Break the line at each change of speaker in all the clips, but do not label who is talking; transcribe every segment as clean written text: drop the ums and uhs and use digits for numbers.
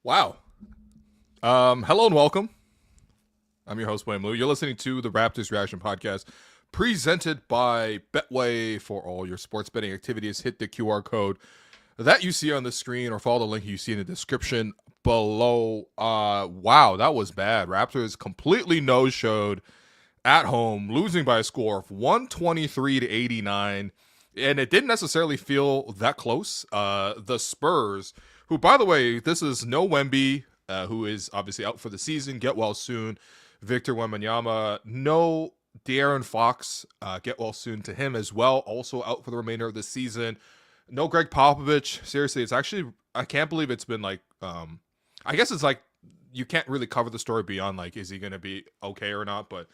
Wow. Hello and welcome. I'm your host, William Lou. You're listening to the Raptors Reaction Podcast, presented by Betway. For all your sports betting activities, hit the QR code that you see on the screen or follow the link you see in the description below. Wow, that was bad. Raptors completely no-showed at home, losing by a score of 123 to 89. And it didn't necessarily feel that close. The Spurs, who, by the way, this is no Wemby, who is obviously out for the season. Get well soon. Victor Wembanyama. No De'Aaron Fox. Get well soon to him as well. Also out for the remainder of the season. No Greg Popovich. Seriously, it's actually, I can't believe it's been like, I guess it's like, you can't really cover the story beyond like, is he going to be okay or not? But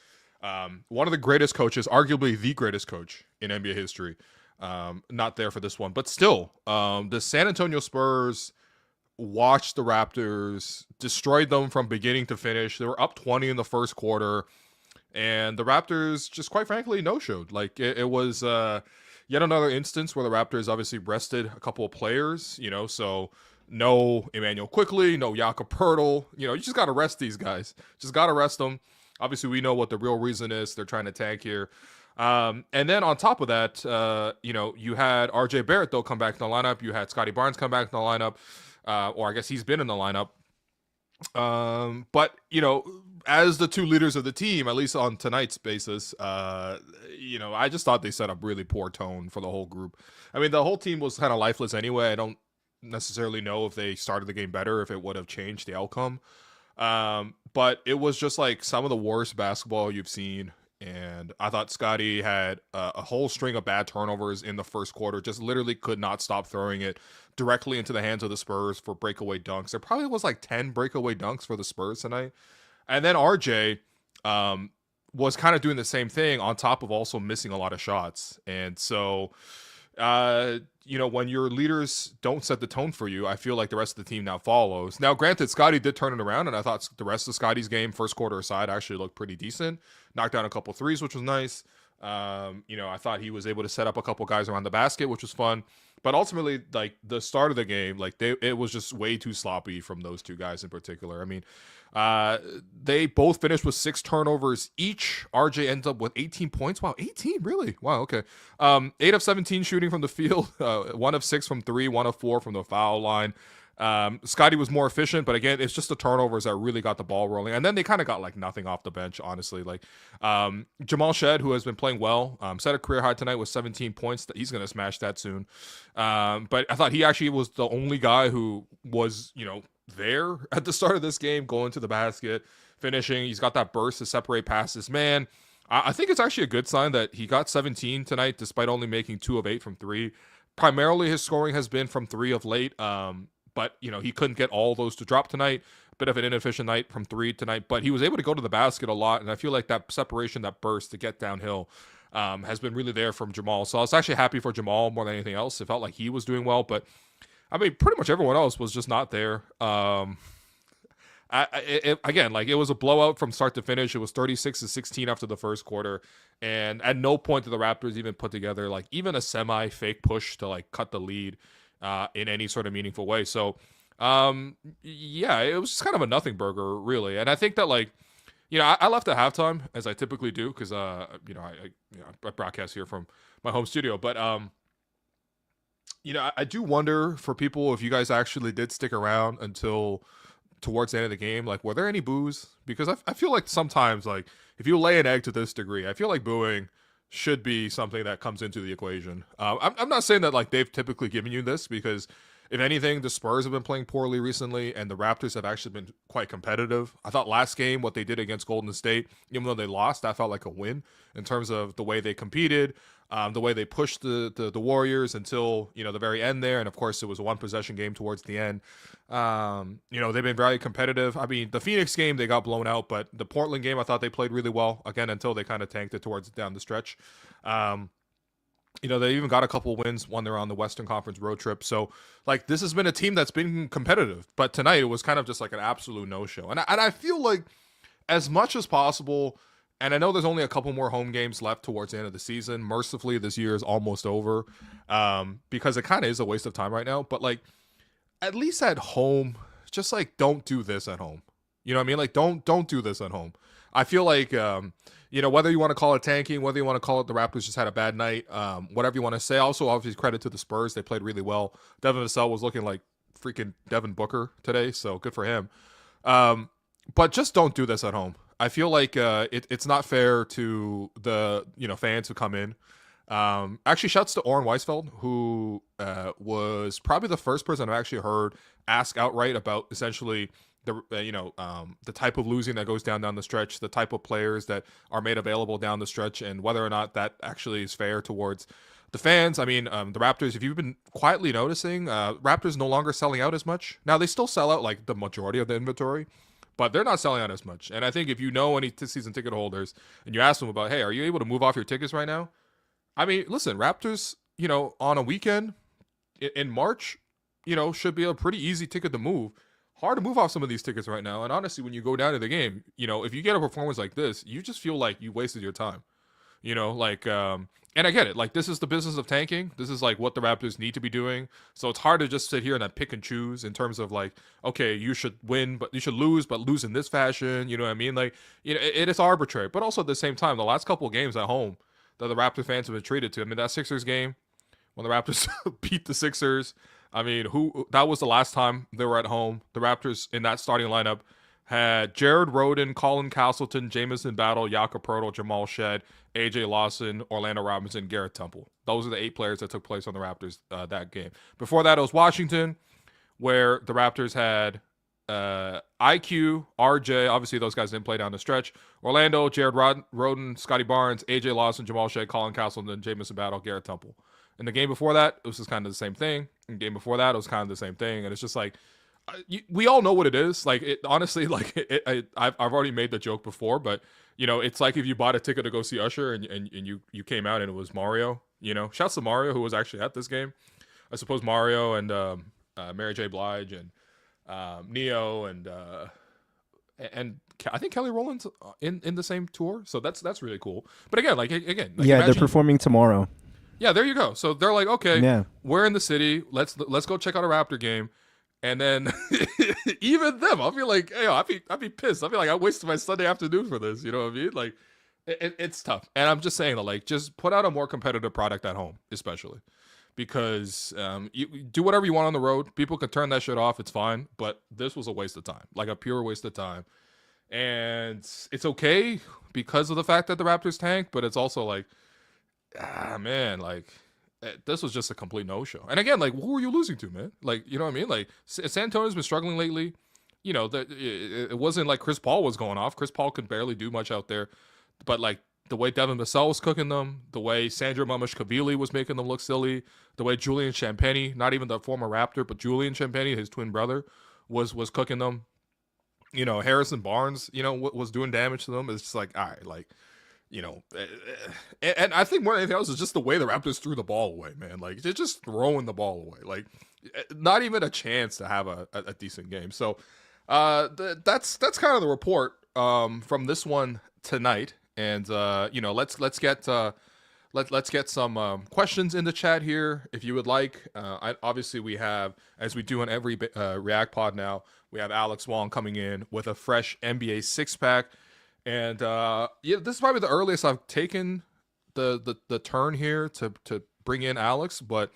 one of the greatest coaches, arguably the greatest coach in NBA history, not there for this one. But still, the San Antonio Spurs watched the Raptors, destroyed them from beginning to finish. They were up 20 in the first quarter, and the Raptors just quite frankly no-showed. Like it was yet another instance where the Raptors obviously rested a couple of players, so no Emmanuel Quickley, no Jakob Poeltl. You just got to rest these guys. Just got to rest them. Obviously, we know what the real reason is. They're trying to tank here. And then on top of that, you had RJ Barrett, though, come back in the lineup. You had Scottie Barnes come back in the lineup. Or I guess he's been in the lineup. But, as the two leaders of the team, at least on tonight's basis, I just thought they set up really poor tone for the whole group. I mean, the whole team was kind of lifeless anyway. I don't necessarily know if they started the game better, if it would have changed the outcome. But it was just like some of the worst basketball you've seen. And I thought Scottie had a whole string of bad turnovers in the first quarter, just literally could not stop throwing it directly into the hands of the Spurs for breakaway dunks. There probably was like 10 breakaway dunks for the Spurs tonight. And then RJ was kind of doing the same thing on top of also missing a lot of shots. And so, when your leaders don't set the tone for you, I feel like the rest of the team now follows. Now, granted, Scottie did turn it around, and I thought the rest of Scottie's game, first quarter aside, actually looked pretty decent. Knocked down a couple threes, which was nice. I thought he was able to set up a couple guys around the basket, which was fun. But ultimately, like the start of the game, it was just way too sloppy from those two guys in particular. I mean, they both finished with 6 turnovers each. RJ ends up with 18 points. Wow, 18, really? Wow, okay. 8 of 17 shooting from the field, 1 of 6 from 3, 1 of 4 from the foul line. Scottie was more efficient, but again, it's just the turnovers that really got the ball rolling. And then they kind of got like nothing off the bench, honestly. Like Jamal Shead, who has been playing well, set a career high tonight with 17 points. He's going to smash that soon. But I thought he actually was the only guy who was, there at the start of this game, going to the basket, finishing. He's got that burst to separate passes. Man, I think it's actually a good sign that he got 17 tonight, despite only making 2 of 8 from 3. Primarily, his scoring has been from 3 of late. But, he couldn't get all those to drop tonight. Bit of an inefficient night from 3 tonight. But he was able to go to the basket a lot. And I feel like that separation, that burst to get downhill has been really there from Jamal. So I was actually happy for Jamal more than anything else. It felt like he was doing well. But, I mean, pretty much everyone else was just not there. It was a blowout from start to finish. It was 36-16 after the first quarter. And at no point did the Raptors even put together, like, even a semi-fake push to, like, cut the lead in any sort of meaningful way. So, it was just kind of a nothing burger, really. And I think that, like, I left at halftime, as I typically do, because, I broadcast here from my home studio. But, I do wonder for people if you guys actually did stick around until towards the end of the game. Like, were there any boos? Because I feel like sometimes, like, if you lay an egg to this degree, I feel like booing should be something that comes into the equation. I'm not saying that like they've typically given you this, because if anything, the Spurs have been playing poorly recently, and the Raptors have actually been quite competitive. I thought last game, what they did against Golden State, even though they lost, that felt like a win in terms of the way they competed, the way they pushed the Warriors until, the very end there. And of course, it was a 1-possession game towards the end. They've been very competitive. I mean, the Phoenix game, they got blown out, but the Portland game, I thought they played really well, again, until they kind of tanked it towards down the stretch. They even got a couple wins when they're on the Western Conference road trip. So, like, this has been a team that's been competitive. But tonight, it was kind of just like an absolute no-show. And I feel like, as much as possible, and I know there's only a couple more home games left towards the end of the season. Mercifully, this year is almost over, because it kind of is a waste of time right now. But, like, at least at home, just like don't do this at home. You know what I mean? Like don't do this at home. I feel like whether you want to call it tanking, whether you want to call it the Raptors just had a bad night, whatever you want to say. Also, obviously credit to the Spurs. They played really well. Devin Vassell was looking like freaking Devin Booker today, so good for him. But just don't do this at home. I feel like it's not fair to the fans who come in. Actually, shouts to Oren Weisfeld, who was probably the first person I've actually heard ask outright about essentially the type of losing that goes down the stretch, the type of players that are made available down the stretch, and whether or not that actually is fair towards the fans. I mean, the Raptors, if you've been quietly noticing, Raptors no longer selling out as much. Now, they still sell out like the majority of the inventory, but they're not selling out as much. And I think if you know any season ticket holders and you ask them about, hey, are you able to move off your tickets right now? I mean, listen, Raptors, on a weekend in March, should be a pretty easy ticket to move. Hard to move off some of these tickets right now. And honestly, when you go down to the game, if you get a performance like this, you just feel like you wasted your time. And I get it. Like, this is the business of tanking. This is like what the Raptors need to be doing. So it's hard to just sit here and pick and choose in terms of like, okay, you should win, but you should lose, but lose in this fashion. You know what I mean? Like, it is arbitrary. But also at the same time, the last couple of games at home that the Raptor fans have been treated to. I mean, that Sixers game when the Raptors beat the Sixers. I mean, that was the last time they were at home. The Raptors in that starting lineup had Gerald, Rowland, Colin Castleton, Jamison Battle, Jakob Poeltl, Jamal Shead, AJ Lawson, Orlando Robinson, Garrett Temple. Those are the 8 players that took place on the Raptors that game. Before that, it was Washington, where the Raptors had IQ, RJ. Obviously, those guys didn't play down the stretch. Orlando, Jared Rowland, Scottie Barnes, AJ Lawson, Jamal Shead, Colin Castleton, Jamison Battle, Garrett Temple. In the game before that, it was just kind of the same thing. In the game before that, it was kind of the same thing. And it's just like, we all know what it is. Like, it honestly, like, I've already made the joke before, but, it's like if you bought a ticket to go see Usher and you came out and it was Mario, Shouts to Mario, who was actually at this game. I suppose Mario and Mary J. Blige and Neo and I think Kelly Rowland's in the same tour. So that's really cool. But again, like
they're performing tomorrow.
Yeah, there you go. So they're like, okay, we're in the city. Let's go check out a Raptor game. And then even them, I'll be like, hey, I'd be pissed. I'll be like, I wasted my Sunday afternoon for this. You know what I mean? Like, it's tough. And I'm just saying that, like, just put out a more competitive product at home, especially. Because you do whatever you want on the road. People can turn that shit off. It's fine. But this was a waste of time. Like, a pure waste of time. And it's okay because of the fact that the Raptors tanked. But it's also like, man, like, this was just a complete no-show. And again, like, who are you losing to, man? Like, you know what I mean? Like, San Antonio's been struggling lately. It wasn't like Chris Paul was going off. Chris Paul could barely do much out there. But, like, the way Devin Vassell was cooking them, the way Sandro Mamashkavili was making them look silly, the way Julian Champagnie, not even the former Raptor, but Julian Champagnie, his twin brother, was cooking them. Harrison Barnes, was doing damage to them. It's just like, all right, like, and I think more than anything else is just the way the Raptors threw the ball away, man. Like, they're just throwing the ball away. Like, not even a chance to have a decent game. So that's kind of the report from this one tonight. And let's get some questions in the chat here if you would like. Obviously we have, as we do in every React pod now, we have Alex Wong coming in with a fresh NBA 6-pack. And this is probably the earliest I've taken the turn here to bring in Alex, but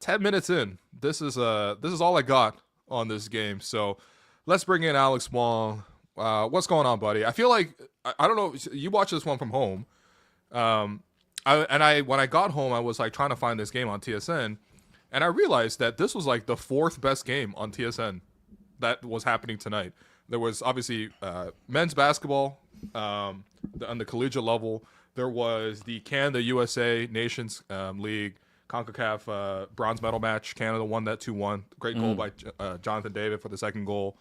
10 minutes in, this is all I got on this game. So let's bring in Alex Wong. What's going on, buddy? I feel like I don't know. You watch this one from home, when I got home, I was like trying to find this game on TSN, and I realized that this was like the 4th best game on TSN that was happening tonight. There was obviously men's basketball on the collegiate level. There was the Canada USA Nations League CONCACAF bronze medal match. Canada won that 2-1. Great goal by Jonathan David for the second goal.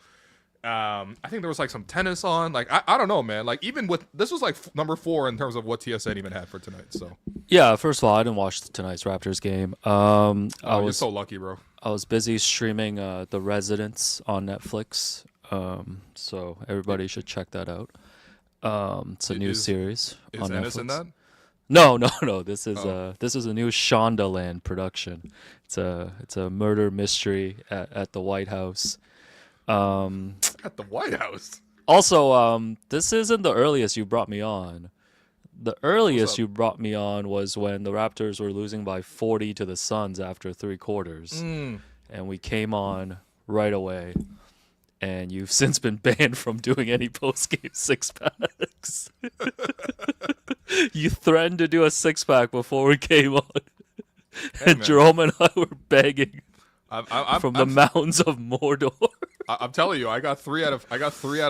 I think there was like some tennis on. Like, I don't know, man. Like, even with this was like number 4 in terms of what TSN even had for tonight. So
yeah, first of all, I didn't watch tonight's Raptors game.
You're so lucky, bro.
I was busy streaming The Residents on Netflix. So everybody should check that out. It's a new series on Netflix. Is Ennis in that? No. This is a new Shondaland production. It's a murder mystery at the White House.
At the White House.
Also, this isn't the earliest you brought me on. The earliest you brought me on was when the Raptors were losing by 40 to the Suns after 3 quarters. And we came on right away. And you've since been banned from doing any post-game six-packs. You threatened to do a six-pack before we came on. And Jerome and I were begging from the mountains of Mordor.
I'm telling you, I got 3 out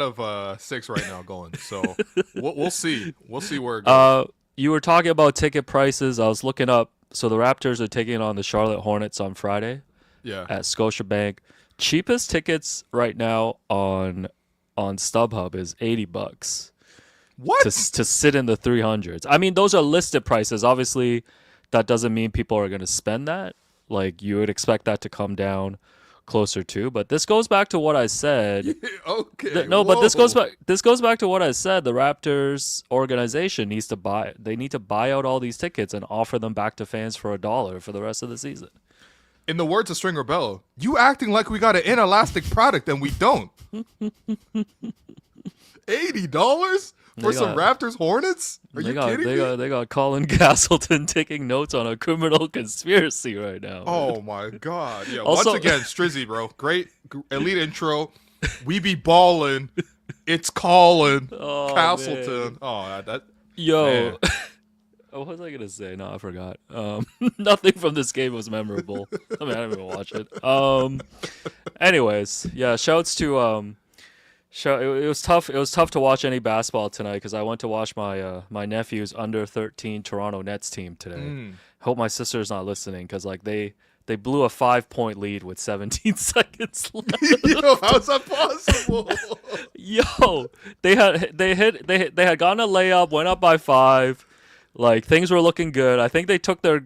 of 6 right now going. So we'll see. We'll see where it goes.
You were talking about ticket prices. I was looking up. So the Raptors are taking on the Charlotte Hornets on Friday.
Yeah.
At Scotiabank. Cheapest tickets right now on StubHub is $80.
What?
To sit in the 300s. I mean, those are listed prices. Obviously, that doesn't mean people are going to spend that. Like, you would expect that to come down closer to. But this goes back to what I said.
Okay.
But this goes back to what I said. The Raptors organization needs to buy out all these tickets and offer them back to fans for $1 for the rest of the season.
In the words of Stringer Bell, you acting like we got an inelastic product and we don't. $80 for some Raptors Hornets? Are you kidding me?
They got Colin Castleton taking notes on a criminal conspiracy right now.
Oh my God! Yeah. Also, once again, Strizzy, bro, great elite intro. We be balling. It's Colin Castleton.
Man.
Oh, that.
Yo.
Man.
What was I going to say? No, I forgot. Nothing from this game was memorable. I mean, I didn't even watch it. Anyways, yeah, shouts to it was tough. It was tough to watch any basketball tonight because I went to watch my nephew's under 13 Toronto Nets team today. Hope my sister's not listening because like they blew a 5-point lead with 17 seconds left.
Yo, how's that possible?
Yo, they had gotten a layup, went up by 5. Like, things were looking good. I think they took their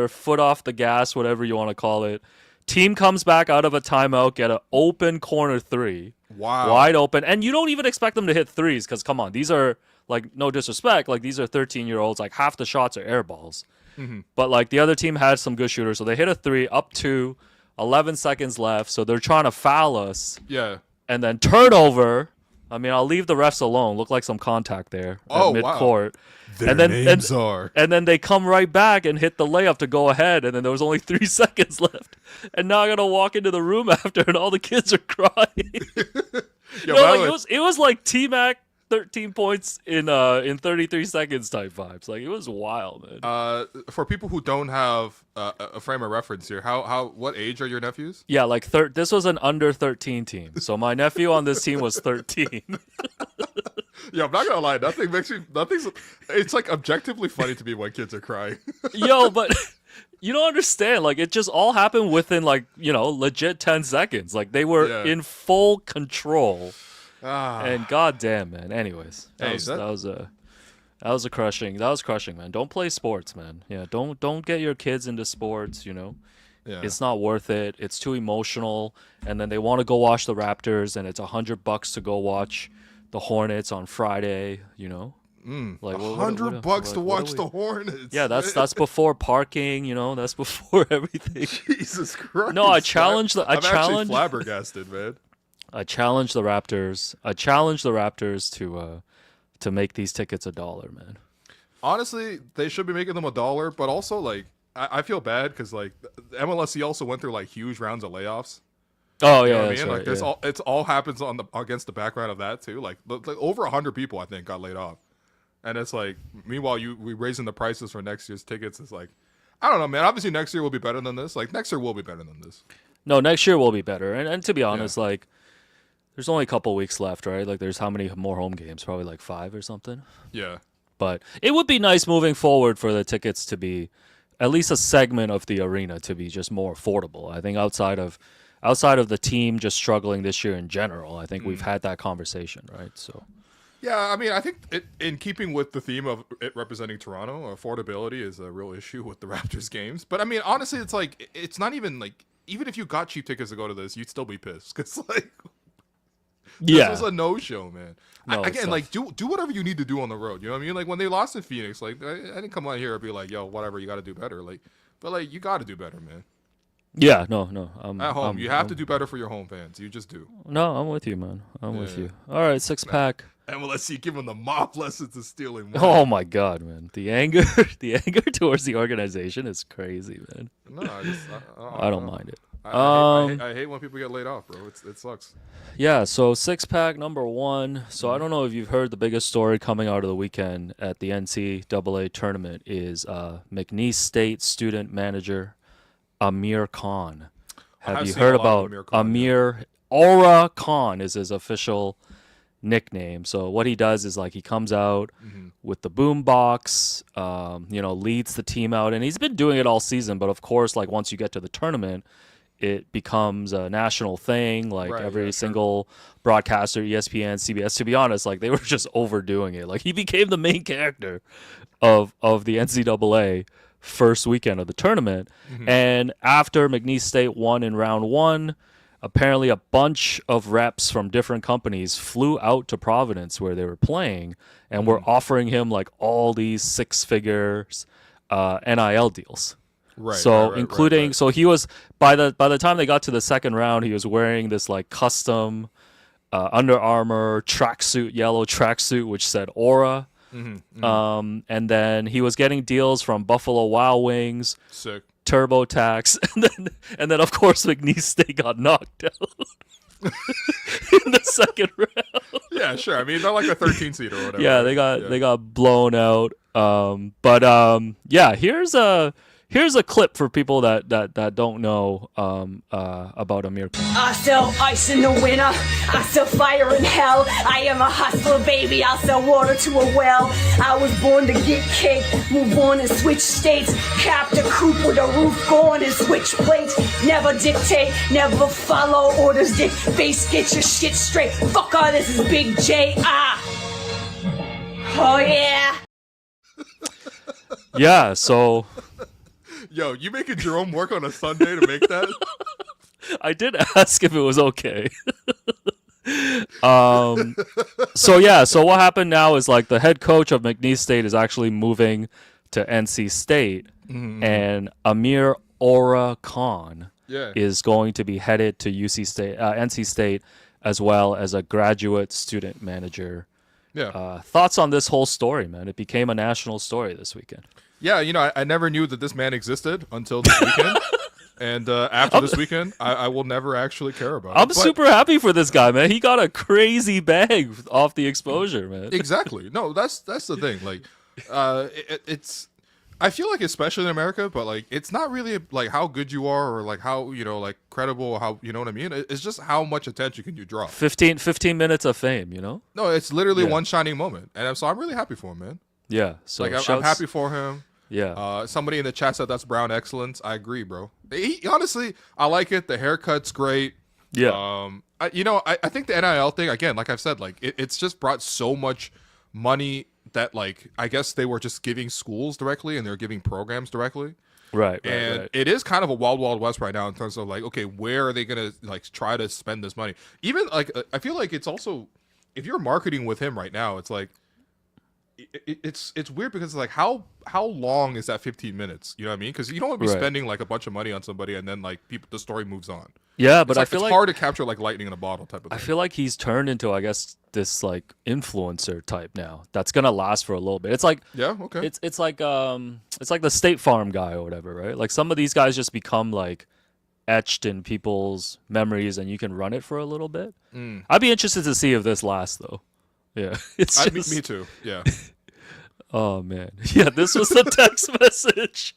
foot off the gas, whatever you want to call it. Team comes back out of a timeout, get an open corner 3.
Wow.
Wide open. And you don't even expect them to hit threes because, come on, these are, like, no disrespect. Like, these are 13-year-olds. Like, half the shots are air balls. Mm-hmm. But, like, the other team had some good shooters. So they hit a 3, up 2, 11 seconds left. So they're trying to foul us.
Yeah.
And then turnover. I mean, I'll leave the refs alone. Looked like some contact there at midcourt.
Wow. And
then they come right back and hit the layup to go ahead, and then there was only 3 seconds left. And now I gotta walk into the room after, and all the kids are crying. It was like T-Mac 13 points in 33 seconds type vibes. Like, it was wild, man.
For people who don't have a frame of reference here, what age are your nephews?
Yeah, like this was an under 13 team. So my nephew on this team was 13.
Yeah, I'm not gonna lie. It's like objectively funny to me when kids are crying.
Yo, but you don't understand. Like, it just all happened within legit 10 seconds. Like, they were in full control. And goddamn, man. Anyways, that was crushing, man. Don't play sports, man. Yeah, don't get your kids into sports. Yeah. It's not worth it. It's too emotional. And then they want to go watch the Raptors, and it's $100 to go watch the Hornets on Friday.
Like $100 to watch the Hornets.
Yeah, that's before parking. That's before everything.
Jesus Christ.
No, I'm
actually flabbergasted, man.
I challenge the Raptors. To make these tickets $1, man.
Honestly, they should be making them $1, but also like I feel bad because like MLSE also went through like huge rounds of layoffs.
Oh
you know
yeah,
what I mean?
Right,
like it's all happens against the background of that too. Like over 100 people I think got laid off, and it's like meanwhile we raising the prices for next year's tickets. It's like I don't know, man. Obviously next year will be better than this. Like next year will be better than this.
No, next year will be better. And to be honest, like there's only a couple weeks left, right? Like there's how many more home games? Probably like 5 or something.
Yeah.
But it would be nice moving forward for the tickets to be at least a segment of the arena to be just more affordable. I think outside of the team just struggling this year in general, I think we've had that conversation, right? So
yeah, I mean, I think in keeping with the theme of it representing Toronto, affordability is a real issue with the Raptors games. But I mean, honestly, it's like it's not even like even if you got cheap tickets to go to this, you'd still be pissed because like this was a no-show, man.
No,
again, like do whatever you need to do on the road. You know what I mean? Like when they lost in Phoenix, like I didn't come out here and be like, yo, whatever, you got to do better. Like, but like you got to do better, man.
Yeah, no.
At home, you have to do better for your home fans. You just do.
No, I'm with you, man. I'm with you. All right, 6-pack.
And well, let's see, give them the mop lessons of stealing money.
Oh my God, man! The anger towards the organization is crazy, man.
No,
I don't mind it.
I hate when people get laid off, bro. It sucks.
Yeah, so 6-pack number 1. So I don't know if you've heard the biggest story coming out of the weekend at the NCAA tournament is McNeese State student manager Amir Khan. Have you heard about Amir? Aura Khan is his official nickname. So what he does is like he comes out with the boom box, leads the team out, and he's been doing it all season. But of course, like once you get to the tournament, it becomes a national thing. Like every single broadcaster, ESPN, CBS. To be honest, like they were just overdoing it. Like he became the main character of the NCAA first weekend of the tournament. And after McNeese State won in round 1. Apparently, a bunch of reps from different companies flew out to Providence where they were playing and were offering him like all these 6-figures NIL deals.
Right.
So including, so he was by the time they got to the second round, he was wearing this like custom Under Armour tracksuit, yellow tracksuit, which said Aura. And then he was getting deals from Buffalo Wild Wings.
Sick.
TurboTax, and then of course McNeese State got knocked out in the second round.
Yeah, sure. I mean, they're like a 13 seed or whatever.
Yeah, they got blown out. Here's a clip for people that don't know about Amir Khan.
I sell ice in the winter. I sell fire in hell. I am a hustler, baby. I'll sell water to a well. I was born to get cake, move on and switch states. Capped a coupe with a roof gone and switch plates. Never dictate, never follow orders. Dick face, get your shit straight. Fuck all this is Big J. Oh yeah.
Yeah, so.
Yo, you making Jerome work on a Sunday to make that?
I did ask if it was okay. So what happened now is like the head coach of McNeese State is actually moving to NC State, and Amir Aura Khan is going to be headed to NC State, as well as a graduate student manager. Yeah. Thoughts on this whole story, man? It became a national story this weekend.
Yeah, I never knew that this man existed until this weekend. And after this weekend, I will never actually care about it.
I'm super happy for this guy, man. He got a crazy bag off the exposure, man.
Exactly. No, that's the thing. Like, it's... I feel like especially in America, but like it's not really like how good you are or like how, like credible, how, you know what I mean? It's just how much attention can you draw.
15 minutes of fame, No,
it's literally one shining moment. And so I'm really happy for him, man.
Yeah. So
like I'm happy for him.
Yeah.
Somebody in the chat said that's brown excellence. I agree, bro. Honestly, I like it. The haircut's great.
Yeah.
I think the NIL thing, again, like I've said, like it's just brought so much money that like I guess they were just giving schools directly and they're giving programs directly.
Right.
It is kind of a wild west right now in terms of like, okay, where are they gonna like try to spend this money? Even like I feel like it's also, if you're marketing with him right now, it's like it's weird because it's like how long is that 15 minutes? You know what I mean? Because you don't want to be spending like a bunch of money on somebody and then like the story moves on.
Yeah, but I feel
it's
like
hard to capture like lightning in a bottle type of thing.
I feel like he's turned into, I guess, this like influencer type now. That's gonna last for a little bit. It's like It's like the State Farm guy or whatever, right? Like some of these guys just become like etched in people's memories, and you can run it for a little bit. I'd be interested to see if this lasts though. Yeah, it's just...
me too. Yeah.
Oh man, yeah. This was the text message.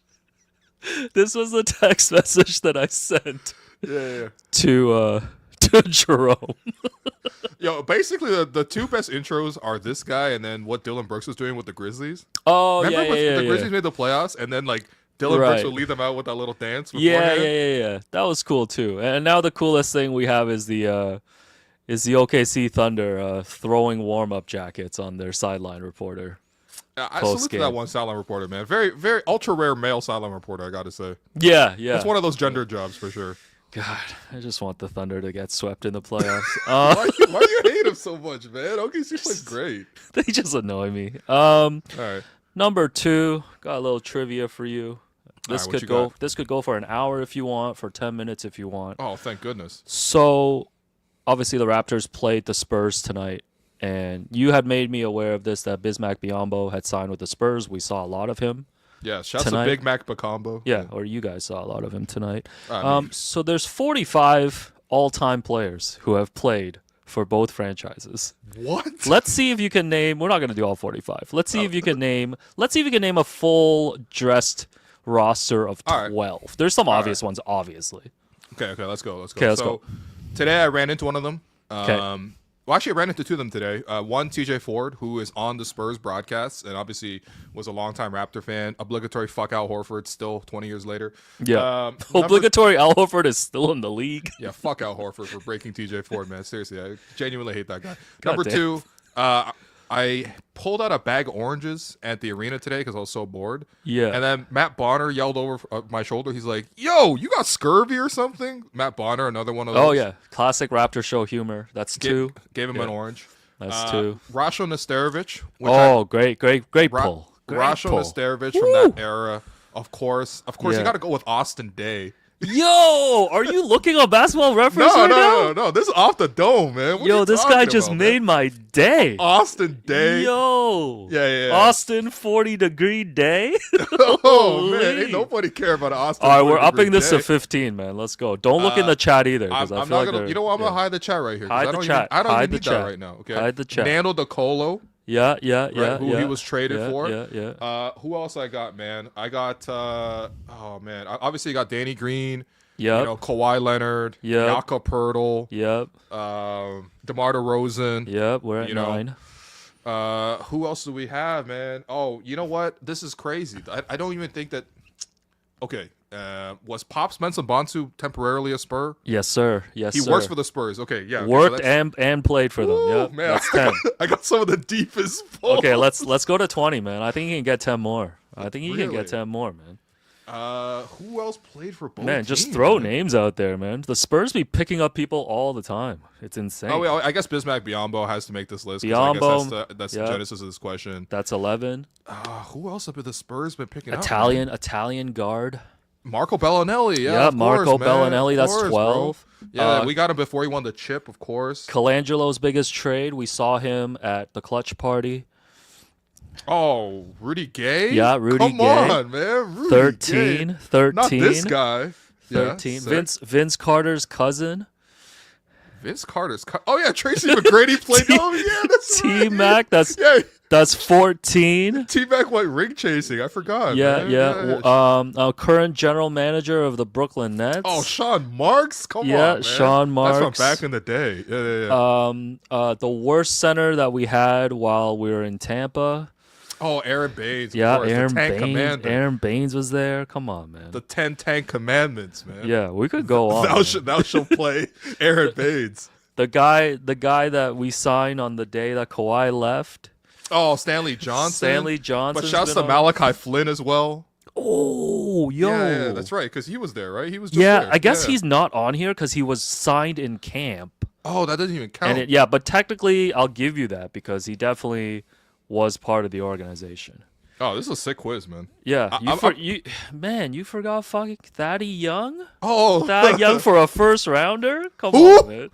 This was the text message that I sent.
Yeah.
To Jerome.
Yo, basically the two best intros are this guy and then what Dylan Brooks was doing with the Grizzlies.
Oh,
remember
yeah.
The Grizzlies made the playoffs and then like Dylan Brooks would lead them out with that little dance.
Yeah. That was cool too. And now the coolest thing we have is the OKC Thunder throwing warm-up jackets on their sideline reporter.
I salute to that one sideline reporter, man. Very, very ultra rare male sideline reporter, I got to say.
Yeah.
It's one of those gender jobs for sure.
God, I just want the Thunder to get swept in the playoffs.
Why do you hate them so much, man? OKC plays great.
They just annoy me. All
right.
Number 2, got a little trivia for you. This could go. This could go for an hour if you want, for 10 minutes if you want.
Oh, thank goodness.
So, obviously, the Raptors played the Spurs tonight, and you had made me aware of this, that Bismack Biyombo had signed with the Spurs. We saw a lot of him.
Yeah, shouts to Big Mac Bicombo.
Yeah, or you guys saw a lot of him tonight. So there's 45 all-time players who have played for both franchises.
What?
Let's see if you can name. We're not going to do all 45. Let's see if you can name. Let's see if you can name a full dressed roster of 12. Right. There's some obvious ones, obviously.
Okay, let's go. Okay, let's go. Today I ran into one of them. Well, actually, I ran into two of them today. One, TJ Ford, who is on the Spurs broadcast and obviously was a longtime Raptor fan. Obligatory fuck Al Horford, still 20 years later.
Yeah. Obligatory Al Horford is still in the league.
Yeah, fuck Al Horford for breaking TJ Ford, man. Seriously, I genuinely hate that guy. Number two, I pulled out a bag of oranges at the arena today because I was so bored.
Yeah.
And then Matt Bonner yelled over my shoulder. He's like, yo, you got scurvy or something? Matt Bonner, another one of those.
Oh, yeah. Classic Raptor show humor. That's two.
Gave him an orange.
That's two.
Rasho Nesterovic.
Great pull.
Rasho Nesterovic from that era. Of course, you got to go with Austin Day.
Yo, are you looking on Basketball Reference right now?
No. This is off the dome, man.
Yo, this guy just made my day.
Austin Day.
Yo.
Yeah.
Austin 40-degree day.
Oh, man. Ain't nobody care about Austin.
All right, we're upping this to 15, man. Let's go. Don't look in the chat either.
I'm not gonna. You know what? I'm gonna hide the chat right here.
Hide the chat.
I don't even need that right now. Okay.
Hide the chat.
Nando DeColo.
Yeah.
Who he was traded for.
Yeah.
Who else I got, man? I got. Obviously, you got Danny Green.
Yep.
You know, Kawhi Leonard.
Yep.
Jakob Poeltl.
Yep.
DeMar DeRozan.
Yep. We're at 9.
Who else do we have, man? Oh, you know what? This is crazy. I don't even think that. Okay. Was Pops Mensah-Bonsu temporarily a Spur?
Yes, sir. He
works for the Spurs. Okay, yeah.
Worked and played for them. Yeah,
man,
that's 10.
I got some of the deepest balls.
Okay, let's go to 20, man. I think he can get 10 more. I think he can get 10 more, man.
Who else played for both?
Man, just throw names out there, man. The Spurs be picking up people all the time. It's insane.
Oh, well, I guess Bismack Biyombo has to make this list.
Biyombo,
that's the genesis of this question.
That's 11.
Who else have the Spurs been picking up?
Italian guard.
Marco Bellinelli, yeah,
Marco Bellinelli, that's 12.
Bro. Yeah, we got him before he won the chip, of course.
Colangelo's biggest trade, we saw him at the clutch party.
Oh, Rudy Gay?
Yeah, Rudy Gay.
Come on, man. Rudy
13.
Gay.
13.
Not this guy.
13.
Yeah,
Vince Carter's cousin.
Oh, yeah, Tracy McGrady played. Oh, yeah, that's right.
T-Mac, that's 14.
T-Mac went ring chasing. I forgot.
Yeah. Current general manager of the Brooklyn Nets.
Oh, Sean Marks? Come on, man.
Sean Marks.
That's from back in the day. Yeah.
The worst center that we had while we were in Tampa.
Oh, Aaron Baines.
Yeah,
Aaron
Baines. Aaron Baines was there. Come on, man.
The 10 Tank Commandments, man.
Yeah, we could go on.
Thou shalt play Aaron Baines.
The guy that we signed on the day that Kawhi left.
Oh, Stanley Johnson.
But
shouts to Malachi Flynn as well.
Oh, yo.
Yeah, that's right, because he was there, right? He was just there.
I guess he's not on here because he was signed in camp.
Oh, that doesn't even count.
But technically, I'll give you that because he definitely was part of the organization.
Oh, this is a sick quiz, man.
Yeah, you forgot fucking Thaddy Young?
Oh,
Thad Young for a first rounder? Come on, man.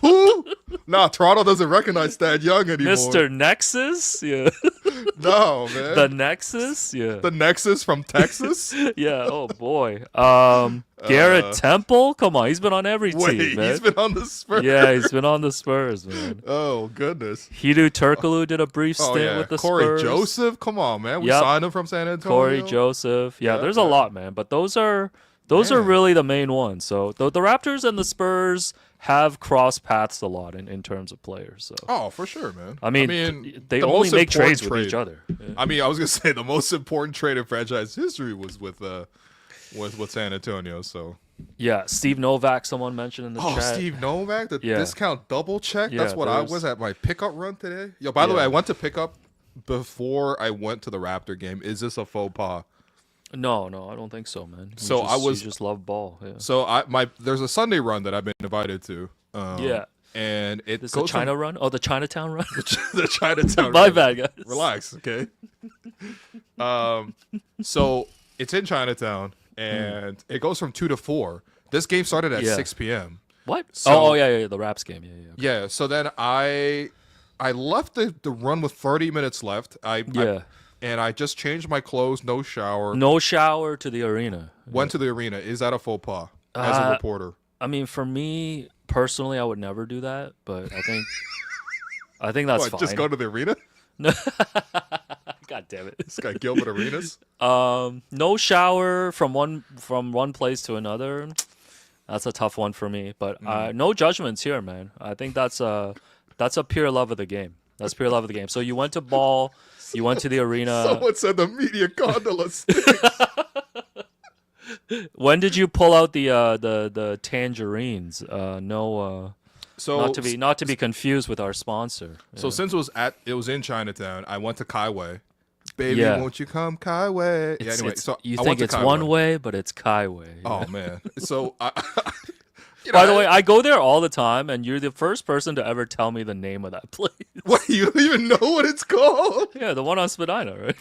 Who? Nah, Toronto doesn't recognize Thad Young anymore.
Mr. Nexus? Yeah.
No, man.
The Nexus? Yeah.
The Nexus from Texas?
Yeah, oh boy. Garrett Temple? Come on, he's been on every team, man.
He's been on the Spurs.
Yeah, he's been on the Spurs, man.
Oh, goodness.
Hidu Turkoglu did a brief stint with the
Corey
Spurs.
Corey Joseph? Come on, man. We signed him from San Antonio.
Corey Joseph. Yeah, there's a lot, man. But those are really the main ones. So the Raptors and the Spurs have crossed paths a lot in terms of players. So.
Oh, for sure, man.
I mean they only make trades with each other. Yeah.
I mean, I was gonna say the most important trade in franchise history was with San Antonio. So
yeah, Steve Novak. Someone mentioned in the chat.
Oh, Steve Novak, the discount double check.
Yeah,
that's what I was at my pickup run today. Yo, by the way, I went to pick up before I went to the Raptor game. Is this a faux pas?
No, I don't think so, man. You just love ball. Yeah.
So there's a Sunday run that I've been invited to. And
it's the China run. Oh, the Chinatown run.
the Chinatown.
My
run.
bad, guys.
Relax, okay. So it's in Chinatown, and it goes from 2 to 4. This game started at 6 p.m.
What?
So,
yeah, the Raps game. Yeah.
Yeah, so then I left the run with 30 minutes left. And I just changed my clothes, no shower.
No shower to the arena.
Went to the arena. Is that a faux pas as a reporter?
I mean, for me personally, I would never do that, but I think that's fine.
Just go to the arena?
No. God damn it.
This guy Gilbert Arenas?
No shower from one place to another. That's a tough one for me, but no judgments here, man. I think that's a pure love of the game. That's pure love of the game. So you went to ball, you went to the arena.
Someone said the media gondola stinks.
When did you pull out the tangerines? No,
so
not to be confused with our sponsor.
So since it was in Chinatown, I went to Kaiway. Baby, won't you come Kaiway? Yeah, anyway, so
you
I
think it's
Kaiway.
one way, but it's Kaiway.
Oh man. So
by the way, I go there all the time, and you're the first person to ever tell me the name of that place.
What? You don't even know what it's called?
Yeah, the one on Spadina, right?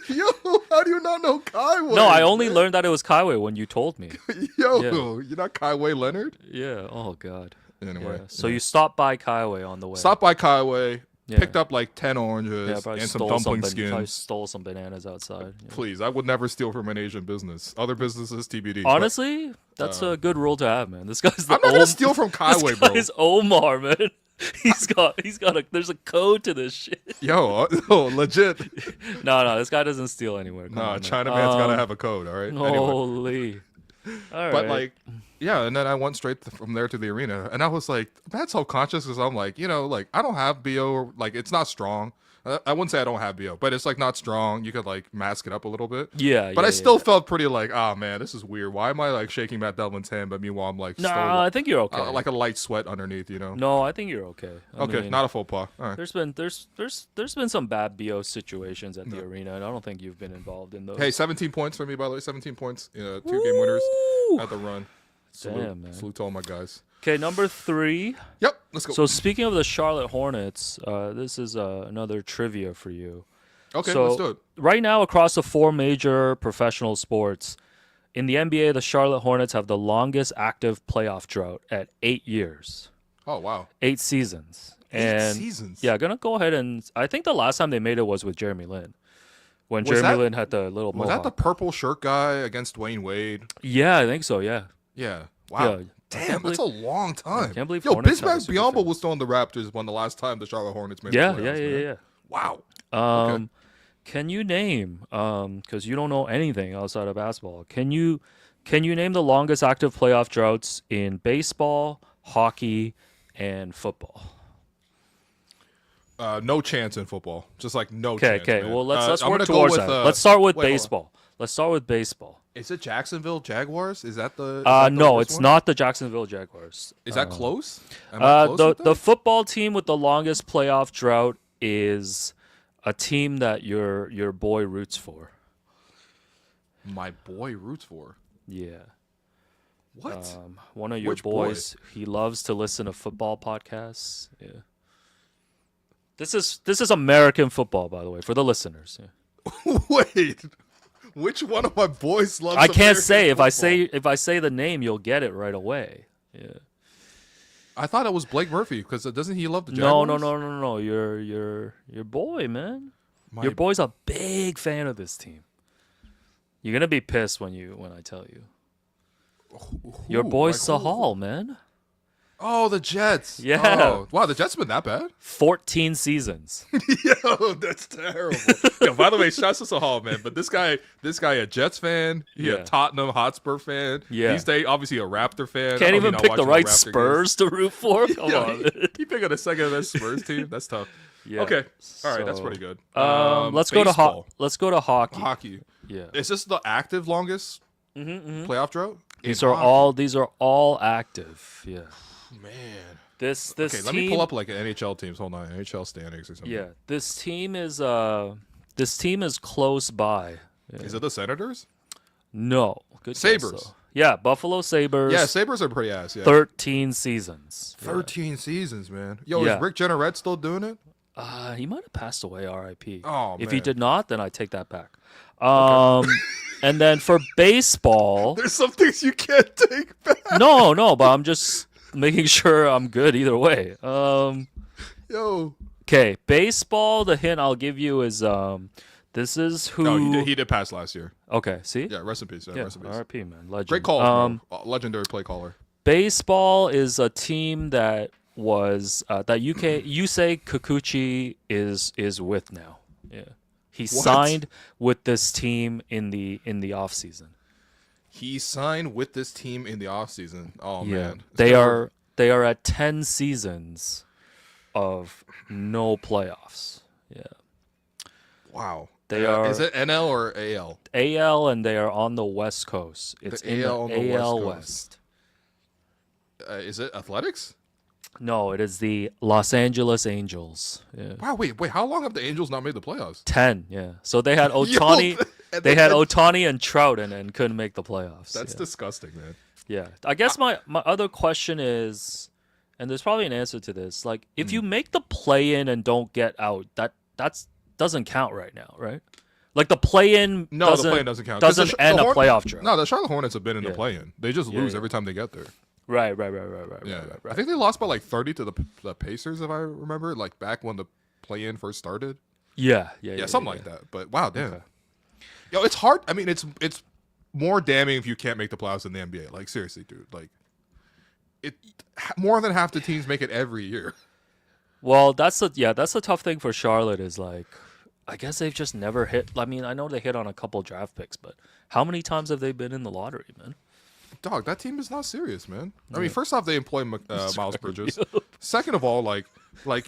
Yo, how do you not know Kaiway?
No, I only learned that it was Kaiway when you told me.
Yo, you're not Kaiway Leonard?
Yeah. Oh God.
Anyway,
so you stopped by Kaiway on the way.
Stopped by Kaiway. Picked up like 10 oranges and some dumpling skins.
Probably stole some bananas outside. Yeah.
Please, I would never steal from an Asian business. Other businesses, TBD.
Honestly, that's a good rule to have, man. This guy's
I'm not gonna steal from Kaiway, bro.
This guy's Omar, man. There's a code to this shit.
Yo, legit.
No, this guy doesn't steal anywhere.
Chinaman's gotta have a code, all right?
Holy. All right.
But like, yeah, and then I went straight from there to the arena, and I was like, mad self-conscious because I'm like, like I don't have BO, like it's not strong. I wouldn't say I don't have BO, but it's like not strong. You could like mask it up a little bit. But I still felt pretty like, oh man, this is weird. Why am I like shaking Matt Delvin's hand, but meanwhile I'm like,
I think you're okay.
Like a light sweat underneath,
No, I think you're okay. I mean,
not a faux pas. All right.
There's been some bad BO situations at the arena, and I don't think you've been involved in those.
Hey, 17 points for me, by the way. 17 points. 2 game winners at the run.
Damn, man.
Salute to all my guys.
Okay, number 3.
Yep, let's go.
So speaking of the Charlotte Hornets, this is another trivia for you.
Okay,
so
let's do it.
Right now, across the 4 major professional sports, in the NBA, the Charlotte Hornets have the longest active playoff drought at 8 years.
Oh, wow.
8 seasons.
8 seasons?
Yeah, gonna go ahead and... I think the last time they made it was with Jeremy Lin. When Jeremy Lin had the little mohawk.
Was that the purple shirt guy against Dwayne Wade?
Yeah, I think so, yeah.
Yeah. Wow.
Yeah.
Damn, that's a long time.
I can't believe
Bismack Biyombo was still on the Raptors when the last time the Charlotte Hornets made the playoffs.
Yeah.
Wow.
Okay. Can you name, because you don't know anything outside of basketball, can you name the longest active playoff droughts in baseball, hockey, and football?
No chance in football. Just like no chance.
Okay. Well, let's work
towards
that. Let's start with baseball. Let's start with baseball.
Is it Jacksonville Jaguars? Is that the?
No, it's not the Jacksonville Jaguars.
Is that close?
The football team with the longest playoff drought is a team that your boy roots for.
My boy roots for.
Yeah.
What?
One of your boys. Boy? He loves to listen to football podcasts. Yeah. This is American football, by the way, for the listeners. Yeah.
Wait. Which one of my boys loves?
I can't
American
say.
football?
If I say the name, you'll get it right away. Yeah.
I thought it was Blake Murphy because doesn't he love the Jaguars?
No. Your boy, man. Your boy's a big fan of this team. You're gonna be pissed when I tell you. Your boy Sahal, man.
Oh, the Jets.
Yeah.
Oh, wow, the Jets have been that bad?
14 seasons.
Yo, that's terrible. Yo, by the way, shouts to Sahal, man. But this guy a Jets fan. He a Tottenham Hotspur fan.
Yeah.
He's obviously a Raptor fan.
Can't even pick the right Spurs to root for. Come on.
He picked the second best Spurs team. That's tough. Yeah. Okay. All right, that's pretty good.
Let's go to hockey.
Hockey.
Yeah.
Is this the active longest playoff drought?
These are all active. Yeah.
Man,
this
okay.
team,
let me pull up like an NHL teams. Hold on, NHL standings or something.
Yeah, this team is close by. Yeah.
Is it the Senators?
No, good
Sabres.
Guess, yeah, Buffalo Sabres.
Yeah, Sabres are pretty ass. Yeah,
13 seasons.
13 seasons, man. Yo, is Rick Jeanneret still doing it?
He might have passed away. R.I.P.
Oh,
if
man.
he did not, then I take that back. Okay. And then for baseball,
there's some things you can't take back.
No, but I'm just making sure I'm good either way.
Yo.
Okay, baseball. The hint I'll give you is this is who.
No, he did pass last year.
Okay, see.
Yeah, rest in peace. Yeah, rest in peace.
R.I.P. man, legend.
Great call. Legendary play caller.
Baseball is a team that was that Yusei Kikuchi is with now. Yeah, he signed with this team in the offseason.
He signed with this team in the offseason. Oh
yeah.
Man,
they are at 10 seasons of no playoffs. Yeah.
Wow.
They are.
Is it NL or AL?
AL, and they are on the West Coast. It's
the
in
AL
the
on the
AL
West. Is it Athletics?
No, it is the Los Angeles Angels. Yeah.
Wow, wait, how long have the Angels not made the playoffs?
10, yeah. So they had Ohtani, Ohtani and Trout and couldn't make the playoffs.
That's disgusting, man.
Yeah. I guess my other question is, and there's probably an answer to this, like if you make the play-in and don't get out, that doesn't count right now, right? Like the play-in
the play-in doesn't count.
Doesn't end a playoff drought.
No, the Charlotte Hornets have been in the play-in. They just lose every time they get there.
Right.
Yeah. I think they lost by like 30 to the Pacers, if I remember, like back when the play-in first started.
Yeah,
something like that. But wow, damn. Okay. Yo, it's hard. I mean, it's more damning if you can't make the playoffs in the NBA. Like seriously, dude. Like more than half the teams make it every year.
Well, that's the tough thing for Charlotte is like, I guess they've just never hit. I mean, I know they hit on a couple draft picks, but how many times have they been in the lottery, man?
Dog, that team is not serious, man. I mean, first off, they employ Miles Bridges. Second of all, like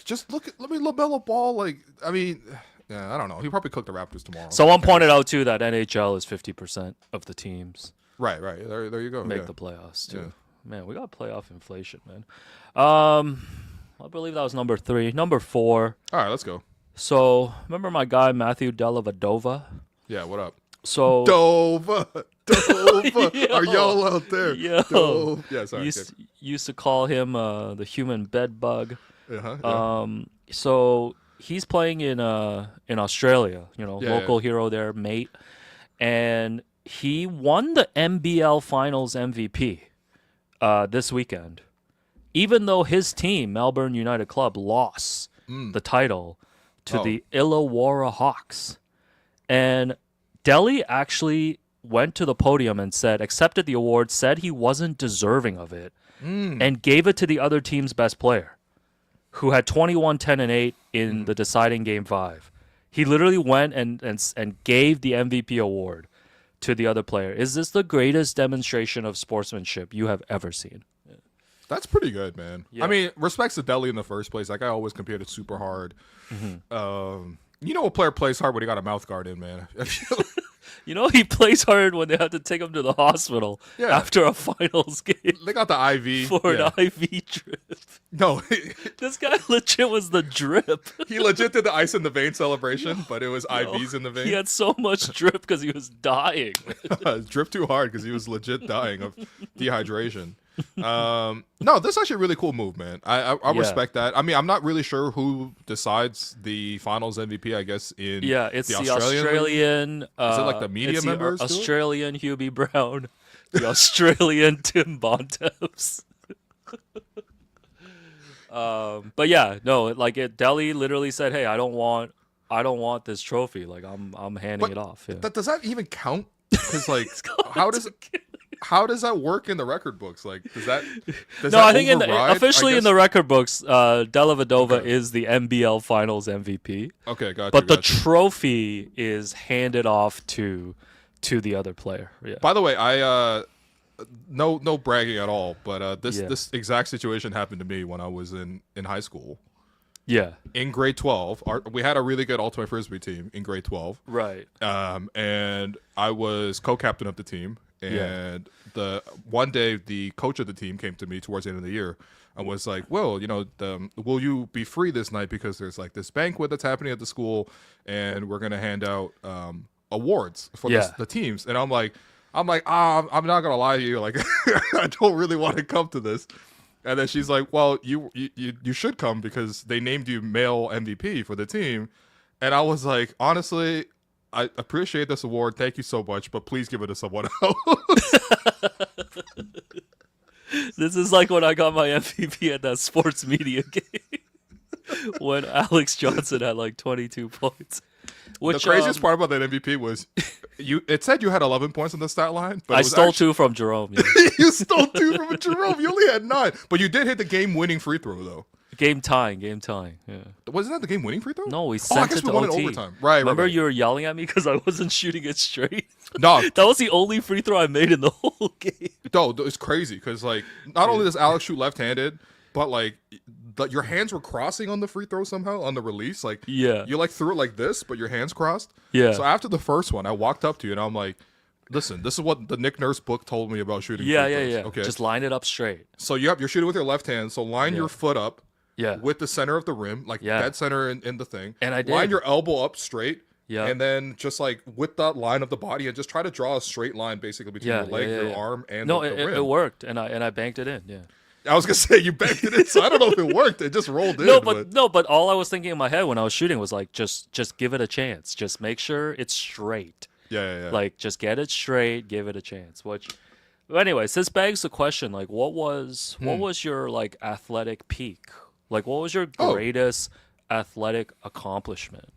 just look at LaMelo Ball. Like, I mean, yeah, I don't know. He probably cooked the Raptors tomorrow.
Someone pointed out too that NHL is 50% of the teams.
Right. There you go.
Make the playoffs too. Yeah. Man, we got playoff inflation, man. I believe that was number 3. Number 4.
All right, let's go.
So remember my guy Matthew Dellavedova?
Yeah. What up?
So
Dova. Are y'all out there?
Yo.
Yeah, sorry.
Used to call him the human bed bug.
Yeah.
So he's playing in Australia, local hero there, mate. And he won the NBL Finals MVP this weekend. Even though his team, Melbourne United Club, lost the title to the Illawarra Hawks. And Delhi actually went to the podium and accepted the award, said he wasn't deserving of it, and gave it to the other team's best player, who had 21, 10, and 8 in the deciding Game 5. He literally went and gave the MVP award to the other player. Is this the greatest demonstration of sportsmanship you have ever seen?
That's pretty good, man. Yeah. I mean, respects to Delhi in the first place. That guy always competed super hard. A player plays hard when he got a mouth guard in, man.
He plays hard when they have to take him to the hospital after a finals game.
They got the IV.
For an IV drip.
No.
This guy legit was the drip.
He legit did the ice in the vein celebration, but it was IVs in the vein.
He had so much drip because he was dying.
Drip too hard because he was legit dying of dehydration. No, that's actually a really cool move, man. I respect that. I mean, I'm not really sure who decides the finals MVP, I guess, in
it's the Australian
is it like the media members?
The Australian Hubie Brown, the Australian Tim Bontemps. But yeah, no, like Delhi literally said, "Hey, I don't want this trophy. Like I'm handing it off." Yeah.
Does that even count? Because like, how does that work in the record books? Like, does that
I think officially in the record books, Dellavedova is the NBL Finals MVP.
Okay, gotcha.
But the trophy is handed off to the other player. Yeah.
By the way, I no bragging at all, but this exact situation happened to me when I was in high school.
Yeah. In
grade 12, we had a really good ultimate frisbee team in grade 12.
Right.
And I was co-captain of the team. And the one day, the coach of the team came to me towards the end of the year and was like, "Well, will you be free this night because there's like this banquet that's happening at the school, and we're gonna hand out awards for the teams." And I'm like, I'm not gonna lie to you, like I don't really want to come to this. And then she's like, "Well, you should come because they named you male MVP for the team." And I was like, honestly, I appreciate this award. Thank you so much, but please give it to someone else.
This is like when I got my MVP at that sports media game when Alex Johnson had like 22 points.
Which, the craziest part about that MVP was it said you had 11 points on the stat line, but
I stole 2 from Jerome. Yeah.
You stole 2 from Jerome. You only had 9, but you did hit the game-winning free throw though.
Game tying. Yeah.
Wasn't that the game-winning free throw?
No, we sent it to
won
OT.
In overtime. Right.
Remember you were yelling at me because I wasn't shooting it straight?
No.
That was the only free throw I made in the whole game.
No, it's crazy because like not only does Alex shoot left-handed, but like your hands were crossing on the free throw somehow on the release. Like you like threw it like this, but your hands crossed.
Yeah.
So after the first one, I walked up to you and I'm like, listen, this is what the Nick Nurse book told me about shooting.
Yeah.
Okay.
Just line it up straight.
So you're shooting with your left hand. So line your foot up.
Yeah.
With the center of the rim, like dead center in the thing.
And I did.
Line your elbow up straight.
Yeah.
And then just like with that line of the body and just try to draw a straight line basically between your leg, your arm, and the rim.
It worked, and I banked it in. Yeah.
I was gonna say you banked it in, so I don't know if it worked. It just rolled in.
But all I was thinking in my head when I was shooting was like, just give it a chance. Just make sure it's straight.
Yeah.
Like just get it straight, give it a chance. But anyways, this begs the question: like, what was your like athletic peak? Like, what was your greatest athletic accomplishment?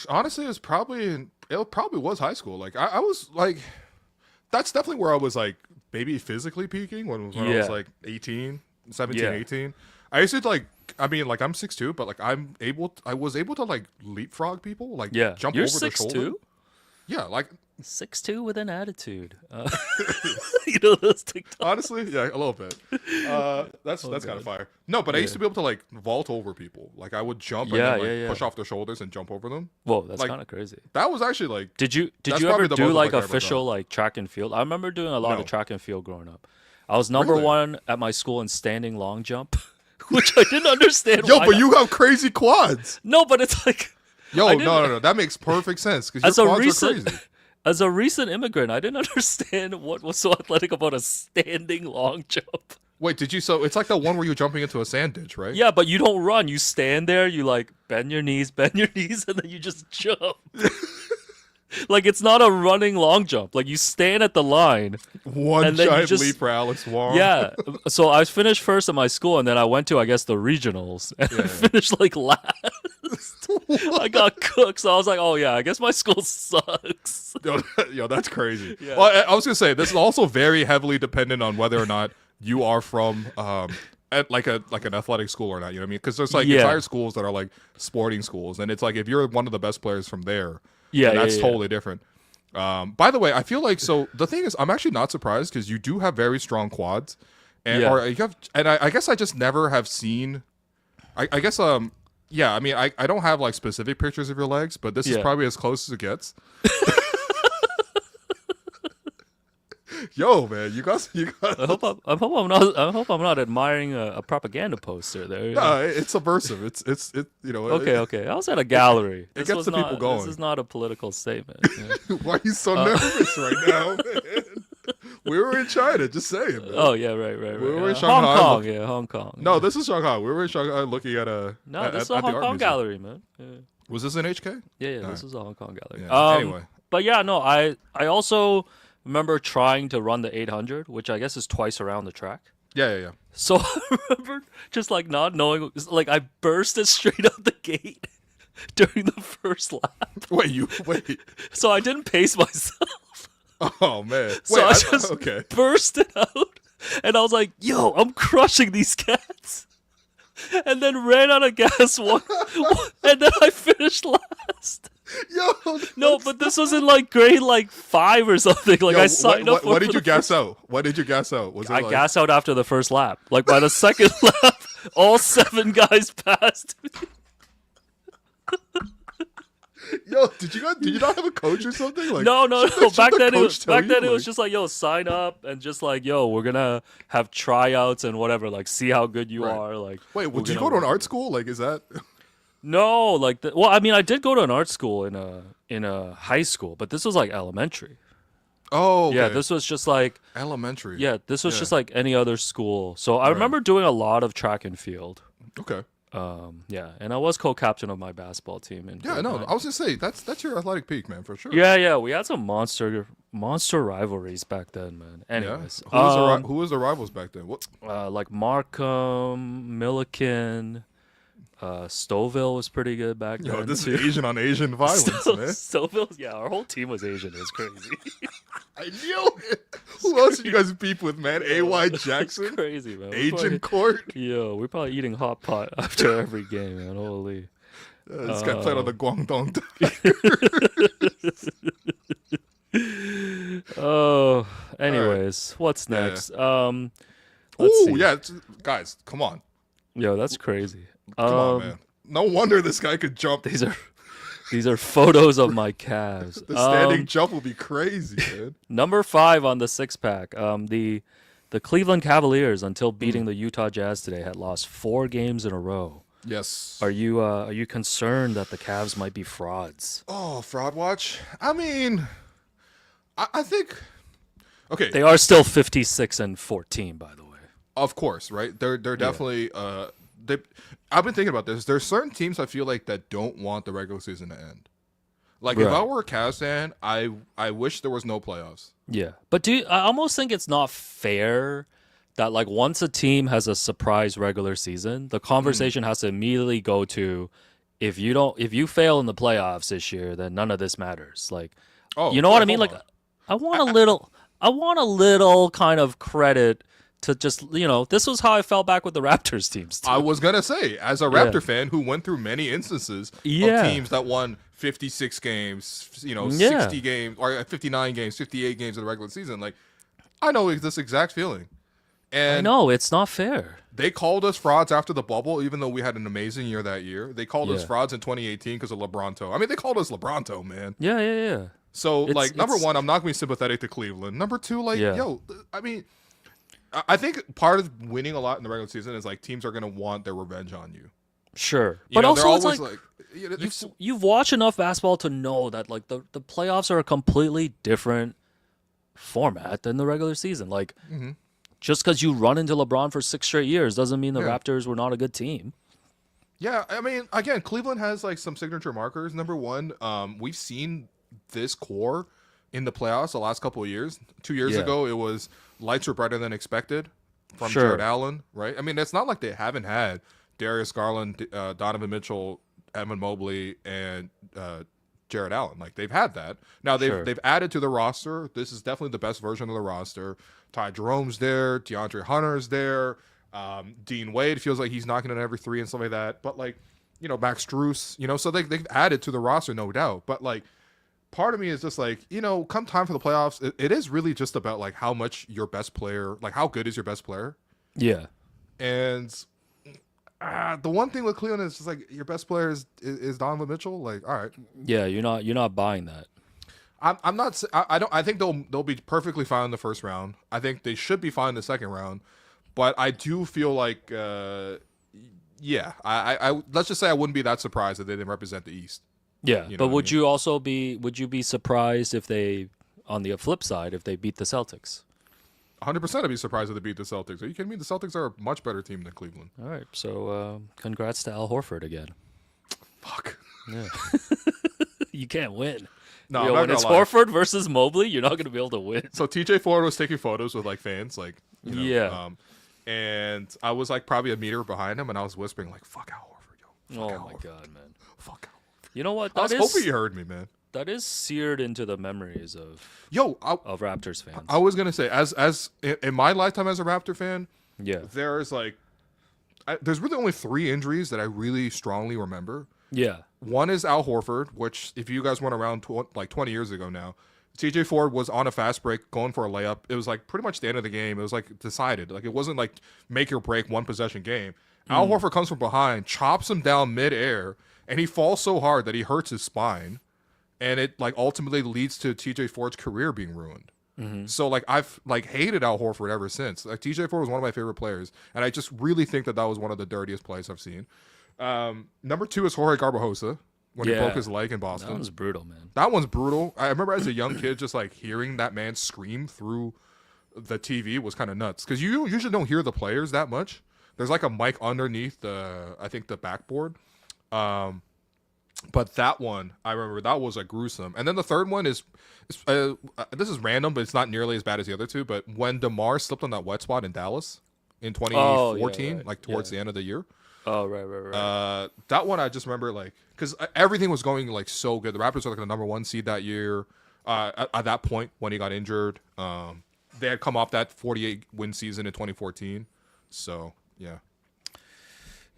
Honestly, it probably was high school. Like I was like, that's definitely where I was like maybe physically peaking when I was like 17, 18. I used to like, I mean, like I'm 6'2", but like I was able to like leapfrog people, like jump over their shoulder. Yeah, like
6'2" with an attitude. You know those TikToks?
Honestly, yeah, a little bit. That's kind of fire. No, but I used to be able to like vault over people. Like I would jump and then, push off their shoulders and jump over them.
Whoa, that's
like,
kind of crazy.
That was actually like.
Did you ever do like official like track and field? I remember doing a lot of track and field growing up. I was number 1 at my school in standing long jump, which I didn't understand.
Yo, but you have crazy quads.
No, but it's like.
Yo, no. That makes perfect sense because your quads are crazy.
As a recent immigrant, I didn't understand what was so athletic about a standing long jump.
Wait, did you? So it's like the one where you're jumping into a sand ditch, right?
Yeah, but you don't run. You stand there, you like bend your knees, and then you just jump. Like it's not a running long jump. Like you stand at the line.
One giant leap for Alex Wong.
Yeah. So I finished first at my school, and then I went to, I guess, the regionals, and I finished like last. I got cooked, so I was like, oh yeah, I guess my school sucks.
Yo, that's crazy. Yeah. Well, I was gonna say this is also very heavily dependent on whether or not you are from at like an athletic school or not. You know what I mean? Because there's like entire schools that are like sporting schools, and it's like if you're one of the best players from there. That's totally different. By the way, I feel like the thing is, I'm actually not surprised because you do have very strong quads, and I guess I just never have seen. I guess I mean I don't have like specific pictures of your legs, but this is probably as close as it gets. Yo, man, you guys.
I hope I'm not admiring a propaganda poster there.
No, it's subversive. It's you know.
Okay. I was at a gallery.
It gets the people going.
This is not a political statement.
Why are you so nervous right now, man? We were in China, just saying. Man.
Oh yeah, right. We
were in Shanghai.
Hong Kong.
No, this is Shanghai. We were in Shanghai looking at a.
No, this is a Hong Kong gallery, man. Yeah.
Was this in HK?
Yeah. This is a Hong Kong gallery.
Yeah, anyway,
but yeah, no, I also remember trying to run the 800, which I guess is twice around the track.
Yeah.
So I remember just like not knowing, like I bursted straight out the gate during the first lap.
Wait.
So I didn't pace myself.
Oh man.
So I just bursted out, and I was like, "Yo, I'm crushing these cats," and then ran out of gas and then I finished last.
Yo,
no, but this was in like grade like 5 or something. Like I signed up.
What did you gas out? What did you gas out? Was it
I gassed out after the first lap. Like by the second lap, all 7 guys passed me.
Yo, did you not have a coach or something? Like
no. Back then it was just like, yo, sign up and just like, yo, we're gonna have tryouts and whatever. Like, see how good you are. Like,
wait, did you go to an art school? Like, is that?
No, like well, I mean, I did go to an art school in a high school, but this was like elementary.
Oh, okay.
Yeah, this was just like
elementary.
Yeah, this was just like any other school. So I remember doing a lot of track and field.
Okay.
Yeah, and I was co-captain of my basketball team. And
I was gonna say that's your athletic peak, man, for sure.
Yeah, we had some monster rivalries back then, man. Anyways,
who was the rivals back then? What?
Like Markham, Milliken, Stouffville was pretty good back then.
This is Asian on Asian violence, man.
Stouffville, yeah, our whole team was Asian. It was crazy.
I knew it. Who else did you guys beef with, man? A.Y. Jackson?
Crazy, man.
Agent Court?
Yo, we're probably eating hot pot after every game, man. Holy.
This guy played on the Guangdong Tigers.
Oh, anyways, what's next?
Ooh, yeah, guys, come on.
Yo, that's crazy.
Come on, man. No wonder this guy could jump.
These are photos of my calves.
The standing jump will be crazy, man.
Number 5 on the 6-pack. The Cleveland Cavaliers, until beating the Utah Jazz today, had lost 4 games in a row.
Yes.
Are you concerned that the Cavs might be frauds?
Oh, fraud watch? I mean, I think. Okay.
They are still 56-14, by the way.
Of course, right? They're definitely. I've been thinking about this. There's certain teams I feel like that don't want the regular season to end. Like if I were a Cavs fan, I wish there was no playoffs.
Yeah, but I almost think it's not fair that like once a team has a surprise regular season, the conversation has to immediately go to if you fail in the playoffs this year, then none of this matters. Like, you know what I mean? Like, I want a little kind of credit to just, this was how I felt back with the Raptors teams too.
I was going to say, as a Raptor fan who went through many instances of teams that won 56 games, 60 games, or 59 games, 58 games in the regular season, like, I know this exact feeling. And
I know, it's not fair.
They called us frauds after the bubble, even though we had an amazing year that year. They called us frauds in 2018 because of LeBronto. I mean, they called us LeBronto, man.
Yeah.
So, number one, I'm not going to be sympathetic to Cleveland. Number two, I mean, I think part of winning a lot in the regular season is like teams are going to want their revenge on you.
Sure, but also it's like you've watched enough basketball to know that like the playoffs are a completely different format than the regular season. Like just because you run into LeBron for 6 straight years doesn't mean the Raptors were not a good team.
Yeah, I mean, again, Cleveland has like some signature markers. Number one, we've seen this core in the playoffs the last couple of years. 2 years ago, it was lights were brighter than expected from Jared Allen, right? I mean, it's not like they haven't had Darius Garland, Donovan Mitchell, Evan Mobley, and Jared Allen. Like, they've had that. Now, they've added to the roster. This is definitely the best version of the roster. Ty Jerome's there. DeAndre Hunter's there. Dean Wade feels like he's knocking in every 3 and stuff like that. But, like, Max Strus, so they've added to the roster, no doubt. But, like, part of me is just like, come time for the playoffs, it is really just about like how much your best player, like how good is your best player. Yeah. And the one thing with Cleveland is just like your best player is Donovan Mitchell. Like, all right.
Yeah, you're not buying that.
I'm not. I think they'll be perfectly fine in the first round. I think they should be fine in the second round. But I do feel like, I let's just say I wouldn't be that surprised if they didn't represent the East.
Yeah, but would you be surprised if they, on the flip side, if they beat the Celtics?
100% I'd be surprised if they beat the Celtics. Are you kidding me? The Celtics are a much better team than Cleveland.
All right, so congrats to Al Horford again.
Fuck.
Yeah. You can't win.
No,
when it's Horford versus Mobley, you're not going to be able to win.
So TJ Ford was taking photos with like fans, like, and I was like probably a meter behind him, and I was whispering like, "Fuck Al Horford, yo."
Oh my god, man.
Fuck Al.
You know what?
I was hoping you heard me, man.
That is seared into the memories of Raptors fans.
I was gonna say, as in my lifetime as a Raptor fan, there's really only 3 injuries that I really strongly remember. Yeah, one is Al Horford, which if you guys went around 20 years ago now, TJ Ford was on a fast break going for a layup. It was like pretty much the end of the game. It was like decided. Like it wasn't like make or break 1 possession game. Al Horford comes from behind, chops him down midair. And he falls so hard that he hurts his spine, and it like ultimately leads to TJ Ford's career being ruined. So like I've like hated Al Horford ever since. Like TJ Ford was one of my favorite players, and I just really think that was one of the dirtiest plays I've seen. Number 2 is Jorge Garbajosa when he broke his leg in Boston.
That was brutal, man.
That one's brutal. I remember as a young kid just like hearing that man scream through the TV was kind of nuts because you usually don't hear the players that much. There's like a mic underneath I think the backboard. But that one, I remember that was like gruesome. And then the third one is this is random, but it's not nearly as bad as the other two. But when DeMar slipped on that wet spot in Dallas in 2014, like towards the end of the year.
Oh, right.
That one I just remember like because everything was going like so good. The Raptors were like the number 1 seed that year. At that point when he got injured, they had come off that 48 win season in 2014. So yeah.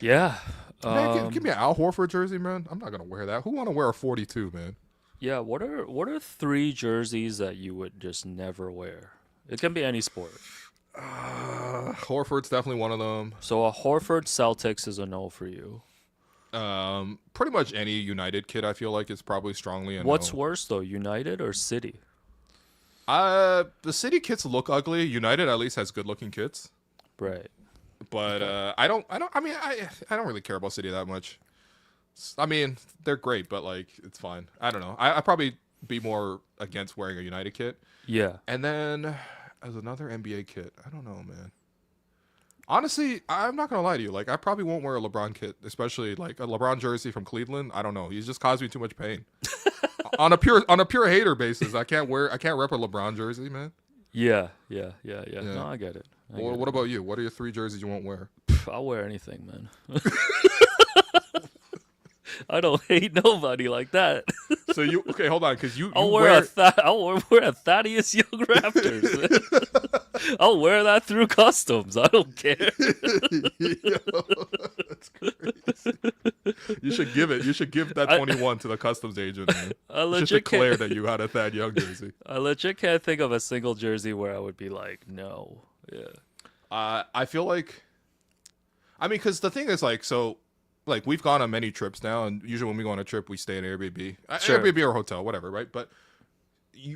Yeah.
Man, give me an Al Horford jersey, man. I'm not gonna wear that. Who want to wear a 42, man?
Yeah. What are 3 jerseys that you would just never wear? It can be any sport.
Horford's definitely one of them.
So a Horford Celtics is a no for you.
Pretty much any United kid I feel like is probably strongly a no.
What's worse though, United or City?
The City kits look ugly. United at least has good looking kits.
Right.
But I don't really care about City that much. I mean, they're great, but like it's fine. I don't know. I probably be more against wearing a United kit.
Yeah.
And then as another NBA kit, I don't know, man. Honestly, I'm not gonna lie to you. Like, I probably won't wear a LeBron kit, especially like a LeBron jersey from Cleveland. I don't know. He's just caused me too much pain. on a pure hater basis, I can't rep a LeBron jersey, man.
Yeah. No, I get it.
What about you? What are your 3 jerseys you won't wear?
I'll wear anything, man. I don't hate nobody like that.
So okay? Hold on, because
I'll wear a Thaddeus Young Raptors. I'll wear that through customs. I don't care.
Yo, that's crazy. You should give that 21 to the customs agent. Man.
I
legit should declare that you had a Thad Young jersey.
I legit can't think of a single jersey where I would be like, no. Yeah.
I feel like, I mean, because the thing is like so. Like, we've gone on many trips now, and usually when we go on a trip, we stay in Airbnb.
Sure.
Airbnb or hotel, whatever, right? But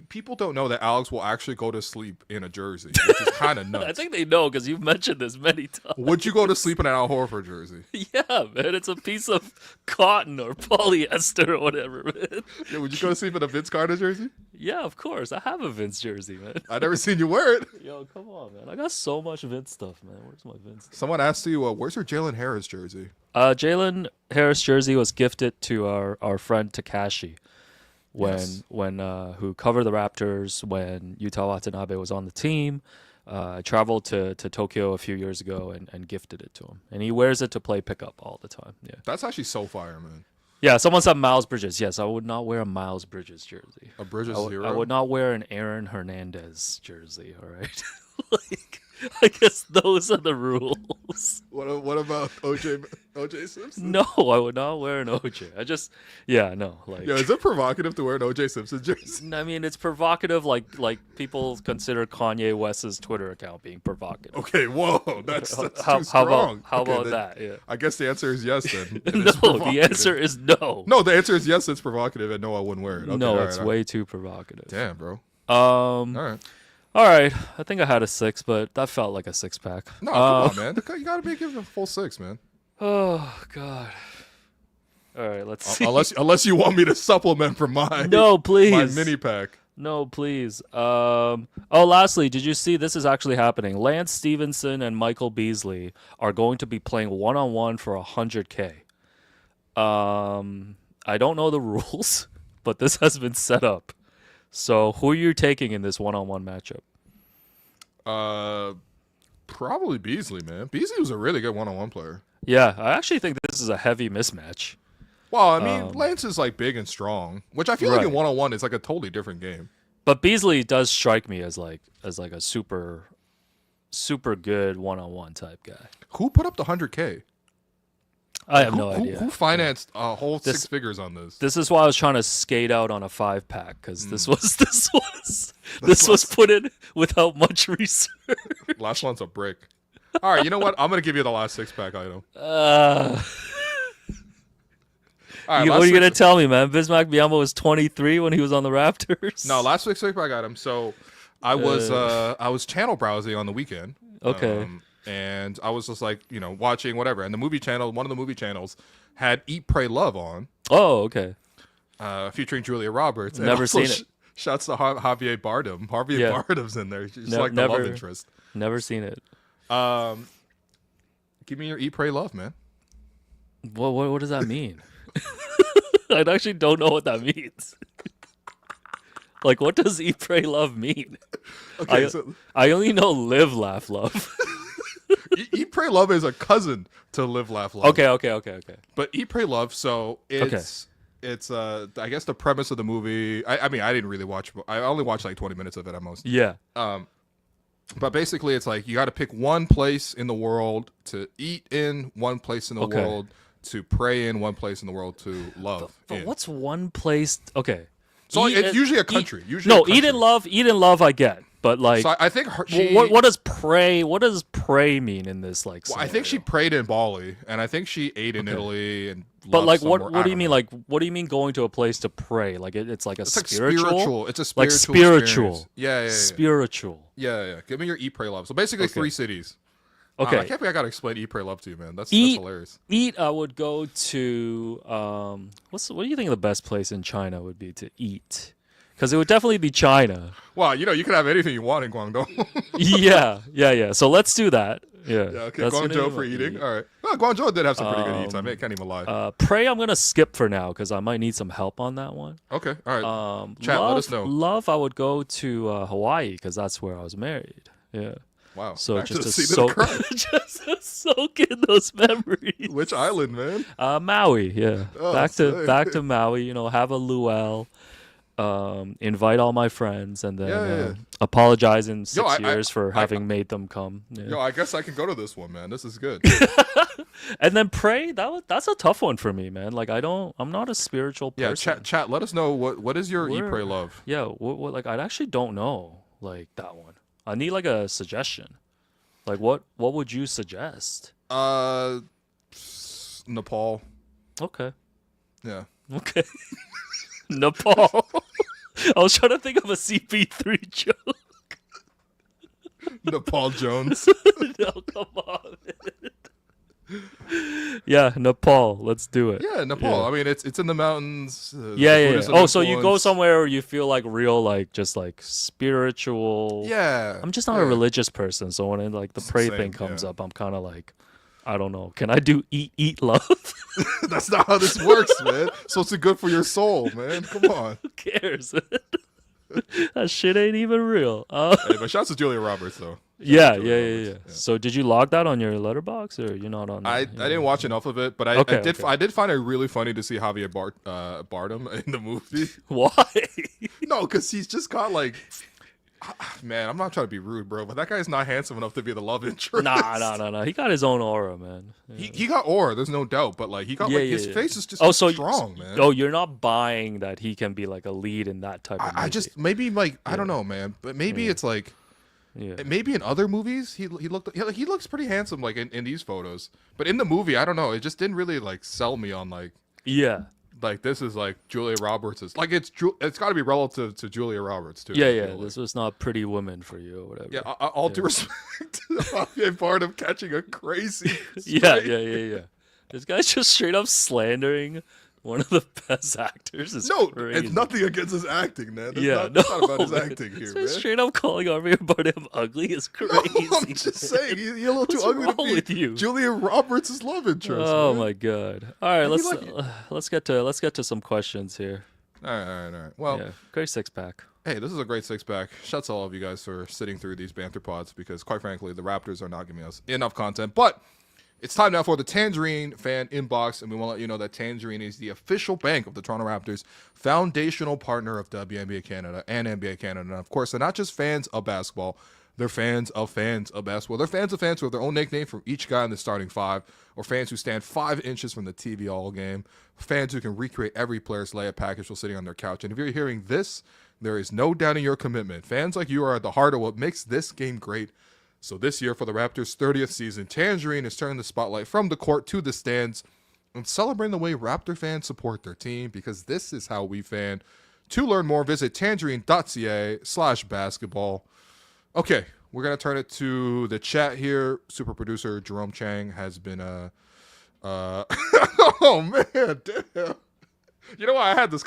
people don't know that Alex will actually go to sleep in a jersey, which is kind of nuts.
I think they know because you've mentioned this many times.
Would you go to sleep in an Al Horford jersey?
Yeah, man. It's a piece of cotton or polyester or whatever, man.
Yeah, would you go to sleep in a Vince Carter jersey?
Yeah, of course. I have a Vince jersey, man.
I've never seen you wear it.
Yo, come on, man. I got so much Vince stuff, man. Where's my Vince stuff?
Someone asked you, where's your Jalen Harris jersey?
Jalen Harris jersey was gifted to our friend Takashi who covered the Raptors when Yuta Watanabe was on the team. Traveled to Tokyo a few years ago and gifted it to him. And he wears it to play pickup all the time. Yeah.
That's actually so fire, man.
Yeah, someone said Miles Bridges. Yes, I would not wear a Miles Bridges jersey.
A Bridges hero?
I would not wear an Aaron Hernandez jersey, all right? Like, I guess those are the rules.
What about OJ Simpson?
No, I would not wear an OJ. Like.
Yeah, is it provocative to wear an OJ Simpson jersey?
I mean, it's provocative. Like people consider Kanye West's Twitter account being provocative.
Okay, whoa, that's too strong.
How about that? Yeah.
I guess the answer is yes. Then
no, the answer is no.
No, the answer is yes. It's provocative, and no, I wouldn't wear it. Okay,
no, it's way too provocative.
Damn, bro.
All right. I think I had a 6, but that felt like a 6-pack.
No, come on, man. You got to be giving a full 6, man.
Oh, God. All right, let's see.
Unless you want me to supplement from my my mini pack.
No, please. Lastly, did you see this is actually happening? Lance Stevenson and Michael Beasley are going to be playing one-on-one for $100K. I don't know the rules, but this has been set up. So, who are you taking in this one-on-one matchup?
Probably Beasley, man. Beasley was a really good one-on-one player.
Yeah, I actually think this is a heavy mismatch.
Well, I mean, Lance is like big and strong, which I feel like in one-on-one is like a totally different game.
But Beasley does strike me as like a super good one-on-one type guy.
Who put up the $100K?
I have no idea.
Who financed a whole 6 figures on this?
This is why I was trying to skate out on a 5-pack because this was put in without much research.
Last one's a brick. All right, you know what? I'm gonna give you the last 6-pack item.
All right, what are you gonna tell me, man? Bismack Biyombo was 23 when he was on the Raptors.
No, last 6-pack item. So I was channel browsing on the weekend.
Okay.
And I was just like, watching whatever. And the movie channel, one of the movie channels, had Eat, Pray, Love on.
Oh, okay.
Featuring Julia Roberts. And
never seen it.
Shouts to Javier Bardem. Bardem's in there. She's like the love interest.
Never seen it.
Give me your eat, pray, love, man.
What does that mean? I actually don't know what that means. Like, what does eat, pray, love mean?
Okay,
I only know live, laugh, love.
Eat, pray, love is a cousin to live, laugh, love.
Okay.
But eat, pray, love. So it's I guess the premise of the movie. I mean, I didn't really watch. I only watched like 20 minutes of it at most.
Yeah.
But basically, it's like you got to pick one place in the world to eat in, one place in the world to pray in, one place in the world to love.
But what's one place? Okay.
So it's usually a country.
Eat and love. I get, but like,
so I think
what does pray? What does pray mean in this? Like,
I think she prayed in Bali, and I think she ate in Italy, and
but like, what do you mean? Like, what do you mean going to a place to pray? Like, it's like it's spiritual.
It's a spiritual.
Like spiritual.
Yeah.
Spiritual.
Yeah. Give me your eat, pray, love. So basically, 3 cities.
Okay.
I can't believe I gotta explain eat, pray, love to you, man. That's hilarious.
Eat. I would go to what do you think the best place in China would be to eat? Because it would definitely be China.
Well, you can have anything you want in Guangdong.
Yeah. So let's do that. Yeah.
Okay. Guangzhou for eating. All right. Well, Guangzhou did have some pretty good eats. I can't even lie.
Pray, I'm gonna skip for now because I might need some help on that one.
Okay. All right. Chat, let us know.
Love, I would go to Hawaii because that's where I was married. Yeah.
Wow.
So just to soak in those memories.
Which island, man?
Maui. Yeah.
Oh,
back to Maui. Have a luau. Invite all my friends and then apologize in 6 years for having made them come. Yeah.
Yo, I guess I can go to this one, man. This is good.
And then pray. That's a tough one for me, man. Like I'm not a spiritual person.
Yeah, chat. Let us know what is your eat, pray, love.
Yeah, what like I actually don't know like that one. I need like a suggestion. Like what would you suggest?
Nepal.
Okay.
Yeah.
Okay. Nepal. I was trying to think of a CP3 joke.
Nepal Jones.
No, come on. Yeah, Nepal. Let's do it.
Yeah, Nepal. Yeah. I mean, it's in the mountains.
Yeah. Oh, so you go somewhere where you feel like real, like just like spiritual.
Yeah.
I'm just not a religious person, so when like the pray thing comes up, I'm kind of like, I don't know. Can I do eat, love?
That's not how this works, man. So it's good for your soul, man. Come on.
Who cares? That shit ain't even real.
Hey, but shouts to Julia Roberts, though.
Yeah. So did you log that on your letterbox, or you're not on?
I didn't watch enough of it, but I did find it really funny to see Javier Bardem in the movie.
Why?
No, because he's just got like. Man, I'm not trying to be rude, bro, but that guy's not handsome enough to be the love interest.
Nah. He got his own aura, man. Yeah.
He got aura, there's no doubt, but like he got his face is just strong, man.
Oh, you're not buying that he can be like a lead in that type of movie.
I just maybe like I don't know, man, but maybe it's like maybe in other movies he looks pretty handsome like in these photos, but in the movie I don't know, it just didn't really like sell me on like like this is like Julia Roberts is like it's got to be relative to Julia Roberts too.
Yeah. This was not Pretty Woman for you or whatever.
Yeah, all due respect to Javier Bardem catching a crazy.
Yeah. This guy's just straight up slandering one of the best actors.
It's nothing against his acting, man. It's not about his acting here, man.
Straight up calling Javier Bardem ugly is crazy.
No, I'm just saying, you're a little too ugly to be
you?
Julia Roberts' love interest.
Oh my god! All right, let's get to some questions here.
All right. Well,
great 6-pack.
Hey, this is a great 6-pack. Shouts to all of you guys for sitting through these banter pods because, quite frankly, the Raptors are not giving us enough content, but. It's time now for the Tangerine fan inbox, and we want to let you know that Tangerine is the official bank of the Toronto Raptors, foundational partner of WNBA Canada and NBA Canada. And of course, they're not just fans of basketball, they're fans of basketball. They're fans of fans who have their own nickname for each guy in the starting 5, or fans who stand 5 inches from the TV all game, fans who can recreate every player's layup package while sitting on their couch. And if you're hearing this, there is no doubting your commitment. Fans like you are at the heart of what makes this game great. So this year, for the Raptors' 30th season, Tangerine is turning the spotlight from the court to the stands and celebrating the way Raptor fans support their team, because this is how we fan. To learn more, visit tangerine.ca/basketball. Okay, we're going to turn it to the chat here. Super producer Jerome Chang has been oh, man, damn. You know what? I had this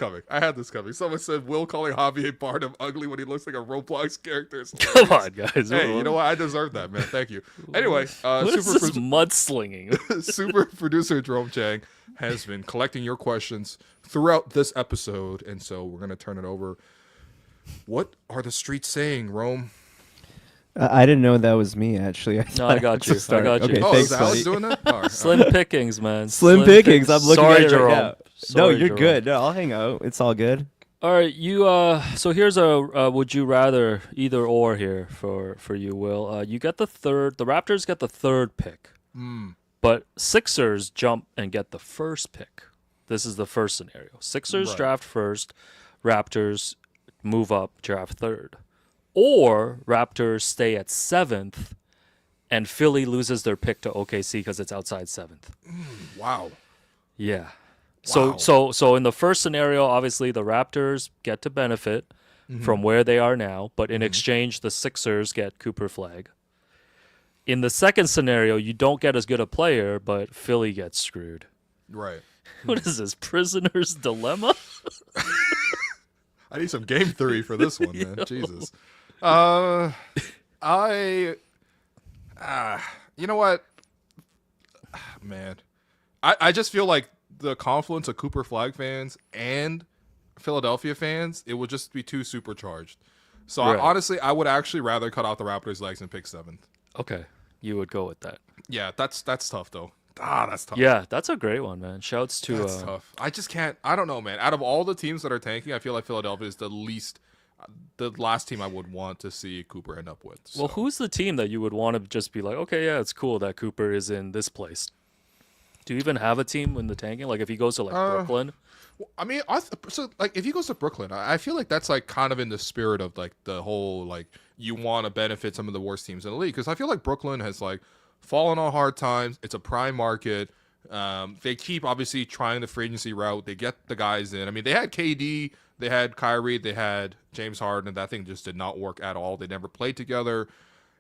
coming. Someone said Will calling Javier Bardem ugly when he looks like a Roblox character.
Come on, guys.
Hey, you know what? I deserve that, man. Thank you. Anyway,
what is this mudslinging?
Super producer Jerome Chang has been collecting your questions throughout this episode, and so we're going to turn it over. What are the streets saying, Rome?
I didn't know that was me, actually.
I got you.
Okay,
oh,
thanks,
is Alex doing that? All right.
Slim pickings, man.
Slim pickings. I'm looking at it
Jerome.
right now.
Sorry,
No, you're
Jerome.
good. No, I'll hang out. It's all good.
All right, you. So here's a would you rather either or here for you, Will. You get the third. The Raptors get the third pick, but Sixers jump and get the first pick. This is the first scenario. Sixers draft first. Raptors move up, draft third. Or Raptors stay at 7th, and Philly loses their pick to OKC because it's outside 7th.
Wow.
Yeah.
Wow.
So in the first scenario, obviously the Raptors get to benefit from where they are now, but in exchange, the Sixers get Cooper Flag. In the second scenario, you don't get as good a player, but Philly gets screwed.
Right.
What is this, prisoner's dilemma?
I need some game theory for this one, man. Jesus. You know what, man, I just feel like the confluence of Cooper Flag fans and Philadelphia fans, it would just be too supercharged. So
Right.
honestly, I would actually rather cut off the Raptors' legs and pick 7th.
Okay, you would go with that.
Yeah, that's tough though. That's tough.
Yeah, that's a great one, man. Shouts to
That's tough. I just can't. I don't know, man. Out of all the teams that are tanking, I feel like Philadelphia is the last team I would want to see Cooper end up with. So.
Well, who's the team that you would want to just be like, okay, yeah, it's cool that Cooper is in this place? Do you even have a team in the tanking? Like if he goes to like Brooklyn?
I mean, so like if he goes to Brooklyn, I feel like that's like kind of in the spirit of like the whole like you want to benefit some of the worst teams in the league, because I feel like Brooklyn has like fallen on hard times. It's a prime market. They keep obviously trying the free agency route. They get the guys in. I mean, they had KD, they had Kyrie, they had James Harden, and that thing just did not work at all. They never played together.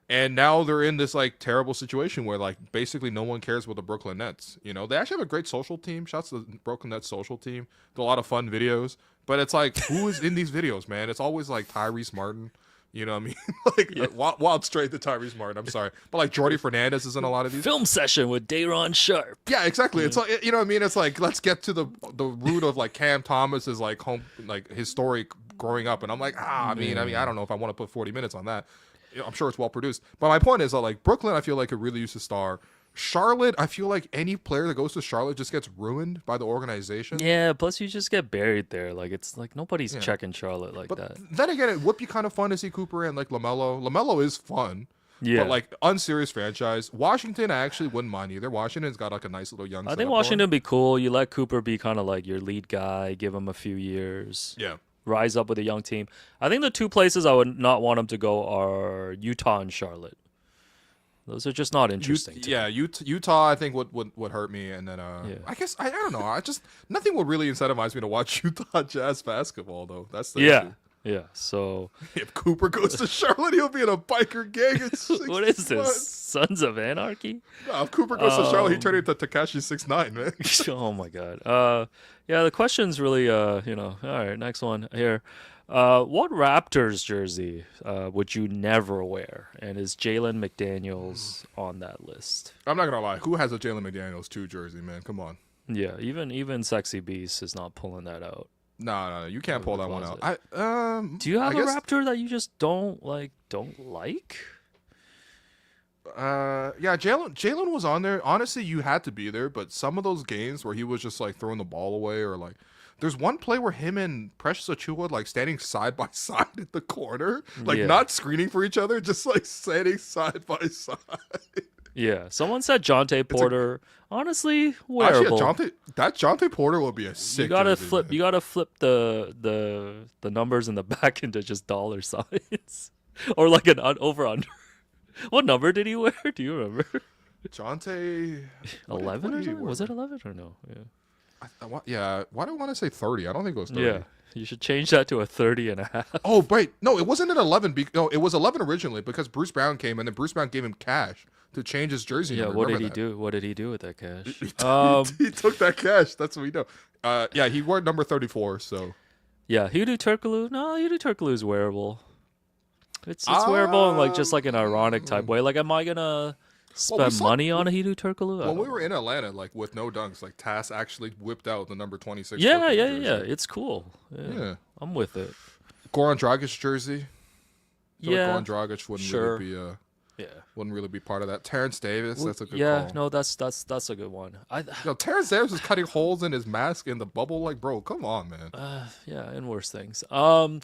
And now they're in this like terrible situation where like basically no one cares about the Brooklyn Nets. You know, they actually have a great social team. Shouts to the Brooklyn Nets social team. Do a lot of fun videos. But it's like, who is in these videos, man? It's always like Tyrese Martin. You know what I mean? Like wild straight to Tyrese Martin. I'm sorry, but like Jordy Fernandez is in a lot of these.
Film session with Dayron Sharp.
Yeah, exactly. It's like, you know what I mean? It's like, let's get to the root of like Cam Thomas's like home, like his story growing up. And I'm like, I mean, I don't know if I want to put 40 minutes on that. You know, I'm sure it's well produced. But my point is that like Brooklyn, I feel like could really use a star. Charlotte, I feel like any player that goes to Charlotte just gets ruined by the organization.
Yeah, plus you just get buried there. Like it's like nobody's checking Charlotte like
but
that.
Then again, it would be kind of fun to see Cooper and like LaMelo. LaMelo is fun.
Yeah.
But like unserious franchise. Washington, I actually wouldn't mind either. Washington's got like a nice little young.
I think
setup
Washington
going.
would be cool. You let Cooper be kind of like your lead guy, give him a few years.
Yeah.
Rise up with a young team. I think the two places I would not want him to go are Utah and Charlotte. Those are just not interesting. to me.
Utah I think would hurt me, and then I guess I don't know. I just nothing will really incentivize me to watch Utah Jazz basketball though. That's the issue.
Yeah. So
If Cooper goes to Charlotte, he'll be in a biker gang.
what is this? Sons of Anarchy?
No, if Cooper goes to Charlotte, he turned into Tekashi 6ix9ine, man.
Oh my god. Yeah, the question's really all right, next one here. What Raptors jersey would you never wear? And is Jalen McDaniels on that list?
I'm not gonna lie. Who has a Jalen McDaniels 2 jersey, man? Come on.
Yeah, even Sexy Beast is not pulling that out.
No, you can't pull that one out.
Do you have
I
a
guess,
Raptor that you just don't like?
Yeah, Jalen was on there. Honestly, you had to be there, but some of those games where he was just like throwing the ball away, or like there's one play where him and Precious Achiuwa like standing side by side at the corner, like not screening for each other, just like standing side by side.
Yeah, someone said Jonte Porter. Honestly, wearable.
Actually, Jonte Porter will be a sick.
You gotta
jersey,
flip.
man.
You gotta flip the numbers in the back into just dollar signs, or like an over under. What number did he wear? Do you remember?
Jonte
11 or
did he
something?
wear?
Was it 11 or no? Yeah.
Why do I want to say 30? I don't think it was 30.
Yeah. You should change that to a 30 and a half.
Oh, wait. No, it wasn't an 11. No, it was 11 originally because Bruce Brown came and then Bruce Brown gave him cash. to change his jersey.
Yeah,
number.
what did he
Remember
do? What did he do with that cash?
He took that cash. That's what we know. Yeah, he wore number 34. So
yeah, Hudu Turkoglu. No, Hudu Turkoglu is wearable. It's wearable in like just like an ironic type way. Like, am I gonna spend money on a Hudu Turkoglu?
When we were in Atlanta, like with no dunks, like Tass actually whipped out the number 26.
Yeah.
jersey.
It's cool. Yeah, I'm with it.
Goran Dragic jersey.
Yeah,
like Goran Dragic wouldn't really be part of that. Terrence Davis, that's a good call.
No, that's a good one.
Terrence Davis is cutting holes in his mask in the bubble. Like, bro, come on, man.
Yeah, and worse things. Goran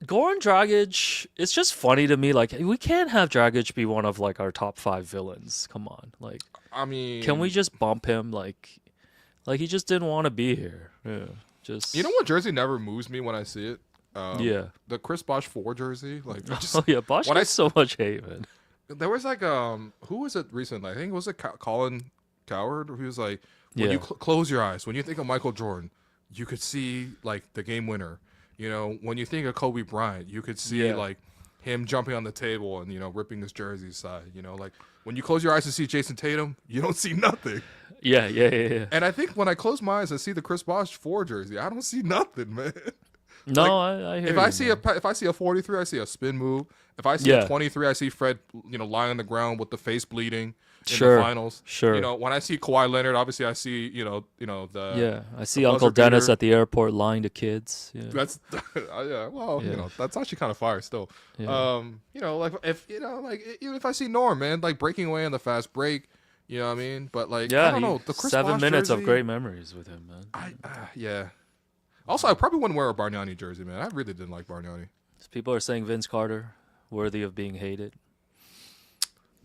Dragic, it's just funny to me. Like, we can't have Dragic be one of like our top 5 villains. Come on, like,
I mean,
can we just bump him? Like he just didn't want to be here. Yeah, just.
You know what jersey never moves me when I see it? The Chris Bosh 4 jersey. Like,
Bosh gets so much hate, man.
There was like who was it recently? I think it was Colin Coward who was like, when you close your eyes, when you think of Michael Jordan, you could see like the game winner. You know, when you think of Kobe Bryant, you could see like him jumping on the table and, you know, ripping his jersey side. You know, like when you close your eyes and see Jason Tatum, you don't see nothing.
Yeah.
And I think when I close my eyes and see the Chris Bosh 4 jersey, I don't see nothing, man.
No,
like,
I hear
if
you,
if I see a 43, I see a spin move. If I see a 23, I see Fred, you know, lying on the ground with the face bleeding in the finals.
Sure.
You know, when I see Kawhi Leonard, obviously I see, you know the
I see Uncle Dennis at the airport lying to kids. Yeah.
That's you know, that's actually kind of fire still.
Yeah.
You know, like if you know, like even if I see Norm, man, like breaking away on the fast break, you know what I mean? But like, I don't know, the Chris
7
Bosh
minutes
jersey,
of great memories with him, man.
Yeah. Also, I probably wouldn't wear a Bargnani jersey, man. I really didn't like Bargnani.
People are saying Vince Carter worthy of being hated.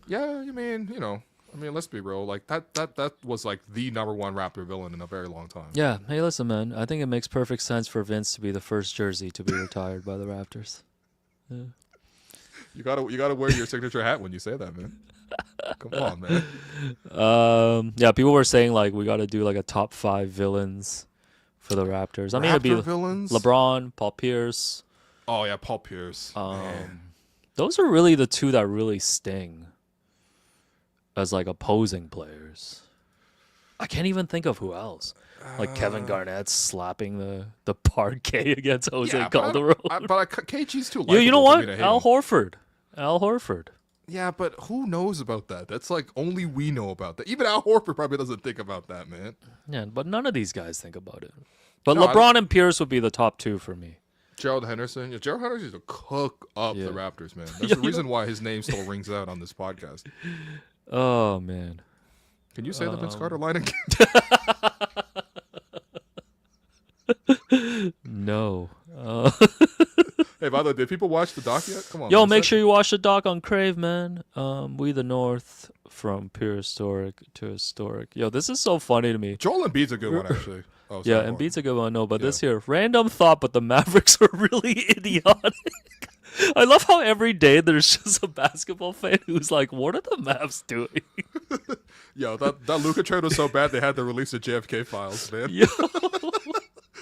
Yeah, I mean, you know, let's be real. Like that was like the number 1 Raptor villain in a very long time.
Yeah. Hey, listen, man. I think it makes perfect sense for Vince to be the first jersey to be retired by the Raptors. Yeah.
You gotta wear your signature hat when you say that, man. Come on, man.
Yeah. People were saying like we got to do like a top 5 villains for the Raptors. I mean, it'd be
villains?
LeBron, Paul Pierce.
Oh yeah, Paul Pierce.
Those are really the 2 that really sting as like opposing players. I can't even think of who else. Like Kevin Garnett slapping the parquet against Jose Calderon.
But KG's too likable.
You know what?
To
Al Horford.
Yeah, but who knows about that? That's like only we know about that. Even Al Horford probably doesn't think about that, man.
Yeah, but none of these guys think about it. But LeBron and Pierce would be the top 2 for me.
Gerald Henderson. Yeah, Gerald Henderson used to cook up the Raptors, man. That's the reason why his name still rings out on this podcast.
Oh, man.
Can you say the Vince Carter line again?
No.
Hey, by the way, did people watch the doc yet? Come on.
Yo, make sure you watch the doc on Crave, man. We the North, from prehistoric to historic. Yo, this is so funny to me.
Joel Embiid's a good one, actually. Oh,
yeah, Embiid's a good one. No, but this here, random thought, but the Mavericks are really idiotic. I love how every day there's just a basketball fan who's like, what are the Mavs doing?
Yo, that Luka trade was so bad they had to release the JFK files, man.
Yo.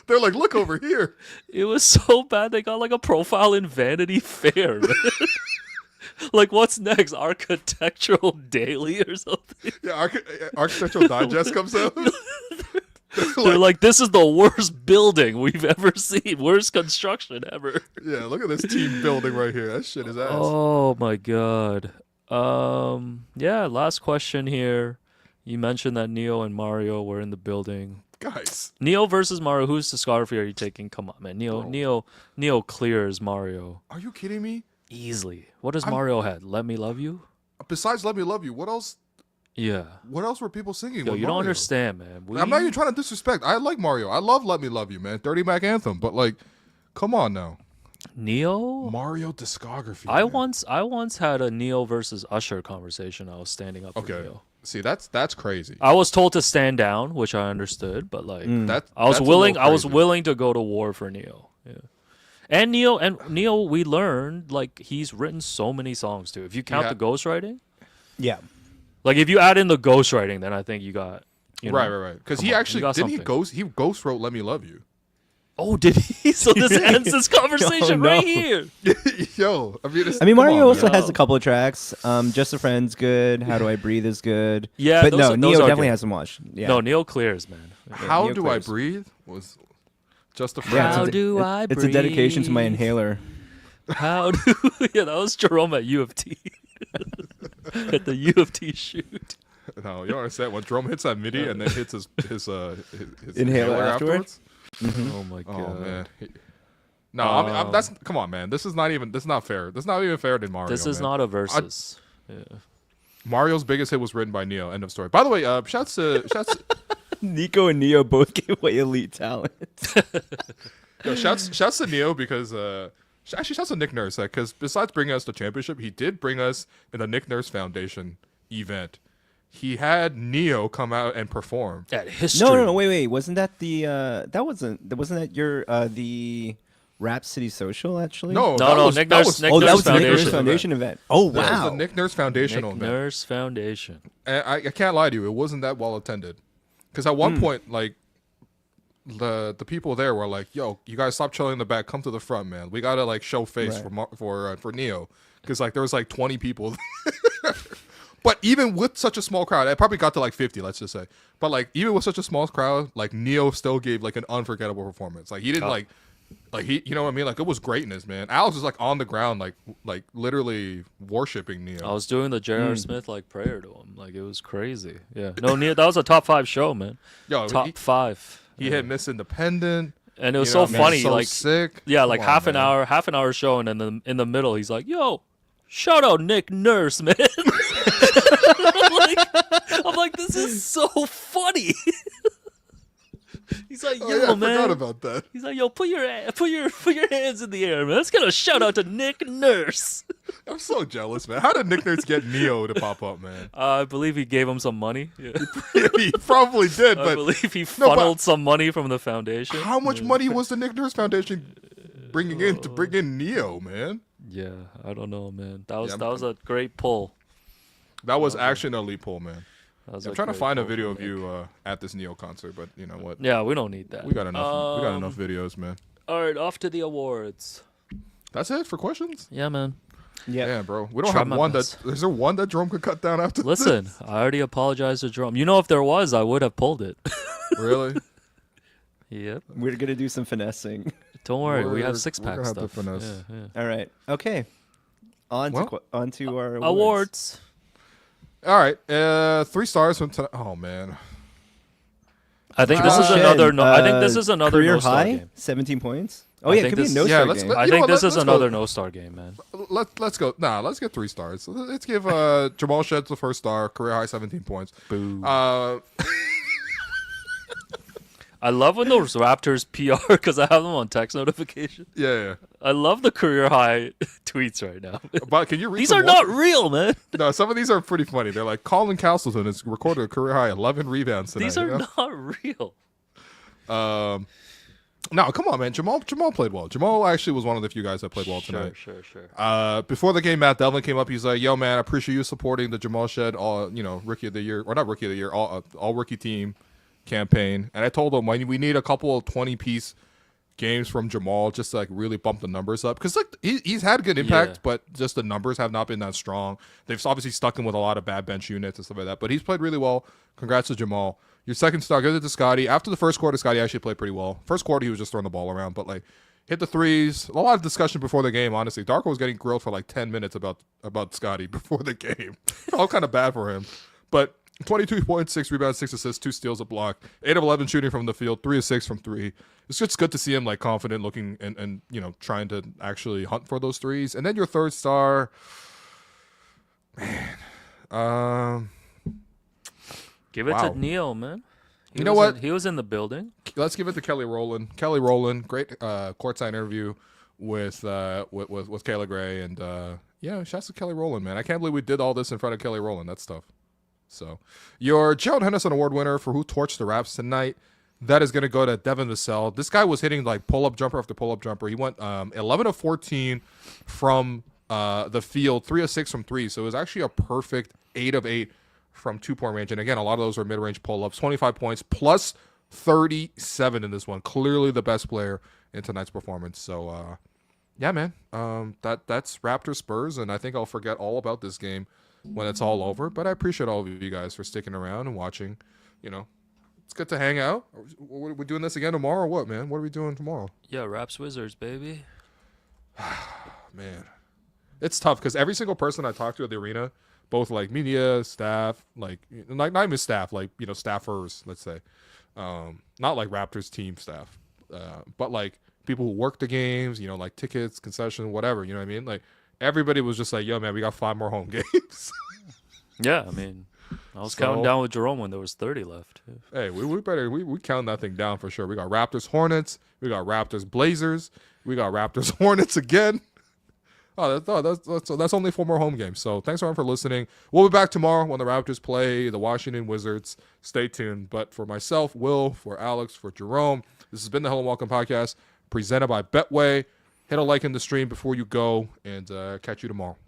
They're like, look over here.
It was so bad they got like a profile in Vanity Fair, man. Like, what's next? Architectural Daily or something?
Yeah, Architectural Digest comes out.
They're like, this is the worst building we've ever seen. Worst construction ever.
Yeah, look at this team building right here. That shit is ass.
Oh, my God. Yeah, last question here. You mentioned that Neo and Mario were in the building.
Guys.
Neo versus Mario. Whose discography are you taking? Come on, man. Neo clears Mario.
Are you kidding me?
Easily. What does Mario had? Let Me Love You?
Besides Let Me Love You, what else?
Yeah.
What else were people singing?
Yo,
with
you
Mario?
don't understand, man.
I'm not even trying to disrespect. I like Mario. I love Let Me Love You, man. 30 Mac Anthem. But like, come on now.
Neo?
Mario discography.
I once had a Neo versus Usher conversation. I was standing up for Neo.
See, that's crazy.
I was told to stand down, which I understood, but like I was willing to go to war for Neo. Yeah. And Neo, we learned like he's written so many songs too. If you count the ghostwriting,
yeah,
like if you add in the ghostwriting, then I think you got
right. Because he actually didn't he ghost wrote "Let Me Love You."
Oh, did he? So this ends this conversation
no.
right here.
Yo,
I mean, Mario also
man.
has a couple of tracks. Just a Friend's good. How Do I Breathe is good.
Yeah,
but
those
no,
are
Neo definitely
good.
hasn't watched. Yeah.
No, Neil clears, man.
How
Neo
Do
clears.
I Breathe was just a
Yeah,
friend.
How do I
It's a dedication to my
breathe?
inhaler.
How do? Yeah, that was Jerome at U of T. At the U of T shoot.
No, you understand when Jerome hits that MIDI and then hits his
Inhaler afterwards?
Oh my god.
Oh man. No, I mean, that's come on, man. This is not fair. This is not even fair to Mario.
This is
man.
not a versus. Yeah.
Mario's biggest hit was written by Neo. End of story. By the way, shouts to
Nico and Neo both gave away elite talent.
yo, shouts to Neo because actually shouts to Nick Nurse because besides bringing us the championship, he did bring us in the Nick Nurse Foundation event. He had Neo come out and perform.
At history.
No, wait. Wasn't that the wasn't that your the Rap City Social actually?
No,
Nick Nurse
that was the Nick Nurse
Foundation
Foundation event. Oh
That was
wow.
the Nick Nurse Foundation
Nick
event.
Nurse Foundation.
And I can't lie to you, it wasn't that well attended. Because at one point, like the people there were like, "Yo, you guys stop chilling in the back. Come to the front, man. We gotta like show face
Right.
for Neo." Because like there was like 20 people. But even with such a small crowd, it probably got to like 50, let's just say. But like even with such a small crowd, like Neo still gave like an unforgettable performance. Like he didn't like he, you know what I mean? Like it was greatness, man. Alex was like on the ground, like literally worshiping Neo.
I was doing the J.R. Smith like prayer to him. Like it was crazy. Yeah. No, Neil, that was a top 5 show, man.
Yo,
Top 5.
he hit Miss Independent.
And it was
You
so
know, man,
funny.
so
like
sick.
Yeah, like
Come on,
half an hour show, and then in the middle, he's like, "Yo, shout out Nick Nurse, man." I'm like, this is so funny. He's like, "Yo,
Oh, yeah, I
man."
forgot about that.
He's like, "Yo, put your hands in the air, man. Let's get a shout out to Nick Nurse."
I'm so jealous, man. How did Nick Nurse get Neo to pop up, man?
I believe he gave him some money. Yeah.
He probably did,
I
but
believe he
No, but-
funneled some money from the foundation.
how much money was the Nick Nurse Foundation bringing in to bring in Neo, man?
Yeah, I don't know, man. That was
Yeah,
that was a great pull.
That was actually an elite pull, man.
That was
I'm
a
trying to
great
find a
pull
video
from
of
Nick.
you at this Neo concert, but you know what?
Yeah, we don't need that.
We got enough. We got enough videos, man.
All right, off to the awards.
That's it for questions.
Yeah, man.
Yeah, bro. We don't
Try
have
my
one
best.
that. Is there one that Jerome could cut down after?
Listen, I already apologized to Jerome. You know, if there was, I would have pulled it.
this? Really?
Yep.
We're gonna do some finessing.
Don't worry, we have
We're
6
gonna
pack
have to
stuff.
finesse.
Yeah.
All right. Okay. On
Well,
to our
Awards.
All right. 3 stars from tonight. Oh man.
I think this is
Shed,
another. I think this is another
career
no-star
high.
game.
17 points. Oh
I
yeah, it
think
could be a
this-
no
Yeah,
star
let's
game.
let-
I
You know
think
what,
this
let's
is
go-
another no-star game, man.
Let's go. Nah, let's get 3 stars. Let's give Jamal Shead the first star, career high 17 points.
Boo.
Uh,
I love when those Raptors PR because I have them on text notification.
yeah.
I love the career high tweets right now.
But can you read?
These
some
are
more?
not real, man.
No, some of these are pretty funny. They're like Colin Castleton has recorded a career high 11 rebounds tonight.
These
you
are
know?
not real.
No, come on, man. Jamal played well. Jamal actually was one of the few guys that played well tonight.
Sure.
Before the game, Matt Devlin came up. He's like, "Yo, man, I appreciate you supporting the Jamal Shead, rookie of the year, or not rookie of the year, all rookie team campaign." And I told him, we need a couple of 20-piece games from Jamal just to like really bump the numbers up because like he's had good impact,
Yeah.
but just the numbers have not been that strong. They've obviously stuck him with a lot of bad bench units and stuff like that. But he's played really well. Congrats to Jamal. Your second star, give it to Scottie. After the first quarter, Scottie actually played pretty well. First quarter, he was just throwing the ball around, but like hit the threes. A lot of discussion before the game. Honestly, Darko was getting grilled for like 10 minutes about Scottie before the game. Felt kind of bad for him, but 22 points, 6 rebounds, 6 assists, 2 steals, a block, 8 of 11 shooting from the field, 3 of 6 from 3. It's just good to see him like confident looking and trying to actually hunt for those threes. And then your third star, man,
Give it
Wow.
to Neil, man.
You know what?
He was in the building.
let's give it to Kelly Rowland. Kelly Rowland, great courtside interview with Kayla Gray, and shouts to Kelly Rowland, man. I can't believe we did all this in front of Kelly Rowland. That's tough. So, your Gerald Henderson Award winner for who torched the Raps tonight, that is going to go to Devin Vassell. This guy was hitting like pull-up jumper after pull-up jumper. He went 11 of 14 from the field, 3 of 6 from 3. So it was actually a perfect 8 of 8 from 2-point range. And again, a lot of those were mid-range pull-ups. 25 points plus 37 in this one. Clearly the best player in tonight's performance. So, yeah, man, that's Raptors-Spurs, and I think I'll forget all about this game when it's all over. But I appreciate all of you guys for sticking around and watching. It's good to hang out. Are we doing this again tomorrow or what, man? What are we doing tomorrow?
Yeah, Raps-Wizards, baby.
Man, it's tough because every single person I talk to at the arena, both like media, staff, like not even staff, like staffers, let's say, not like Raptors team staff, but like people who work the games, like tickets, concession, whatever. You know what I mean? Like everybody was just like, "Yo, man, we got 5 more home games."
Yeah, I mean, I was counting down with Jerome when there was 30 left.
Hey, we better count that thing down for sure. We got Raptors Hornets, we got Raptors Blazers, we got Raptors Hornets again. That's only 4 more home games. So thanks everyone for listening. We'll be back tomorrow when the Raptors play the Washington Wizards. Stay tuned. But for myself, Will, for Alex, for Jerome, this has been the Hello and Welcome podcast presented by Betway. Hit a like in the stream before you go, and catch you tomorrow.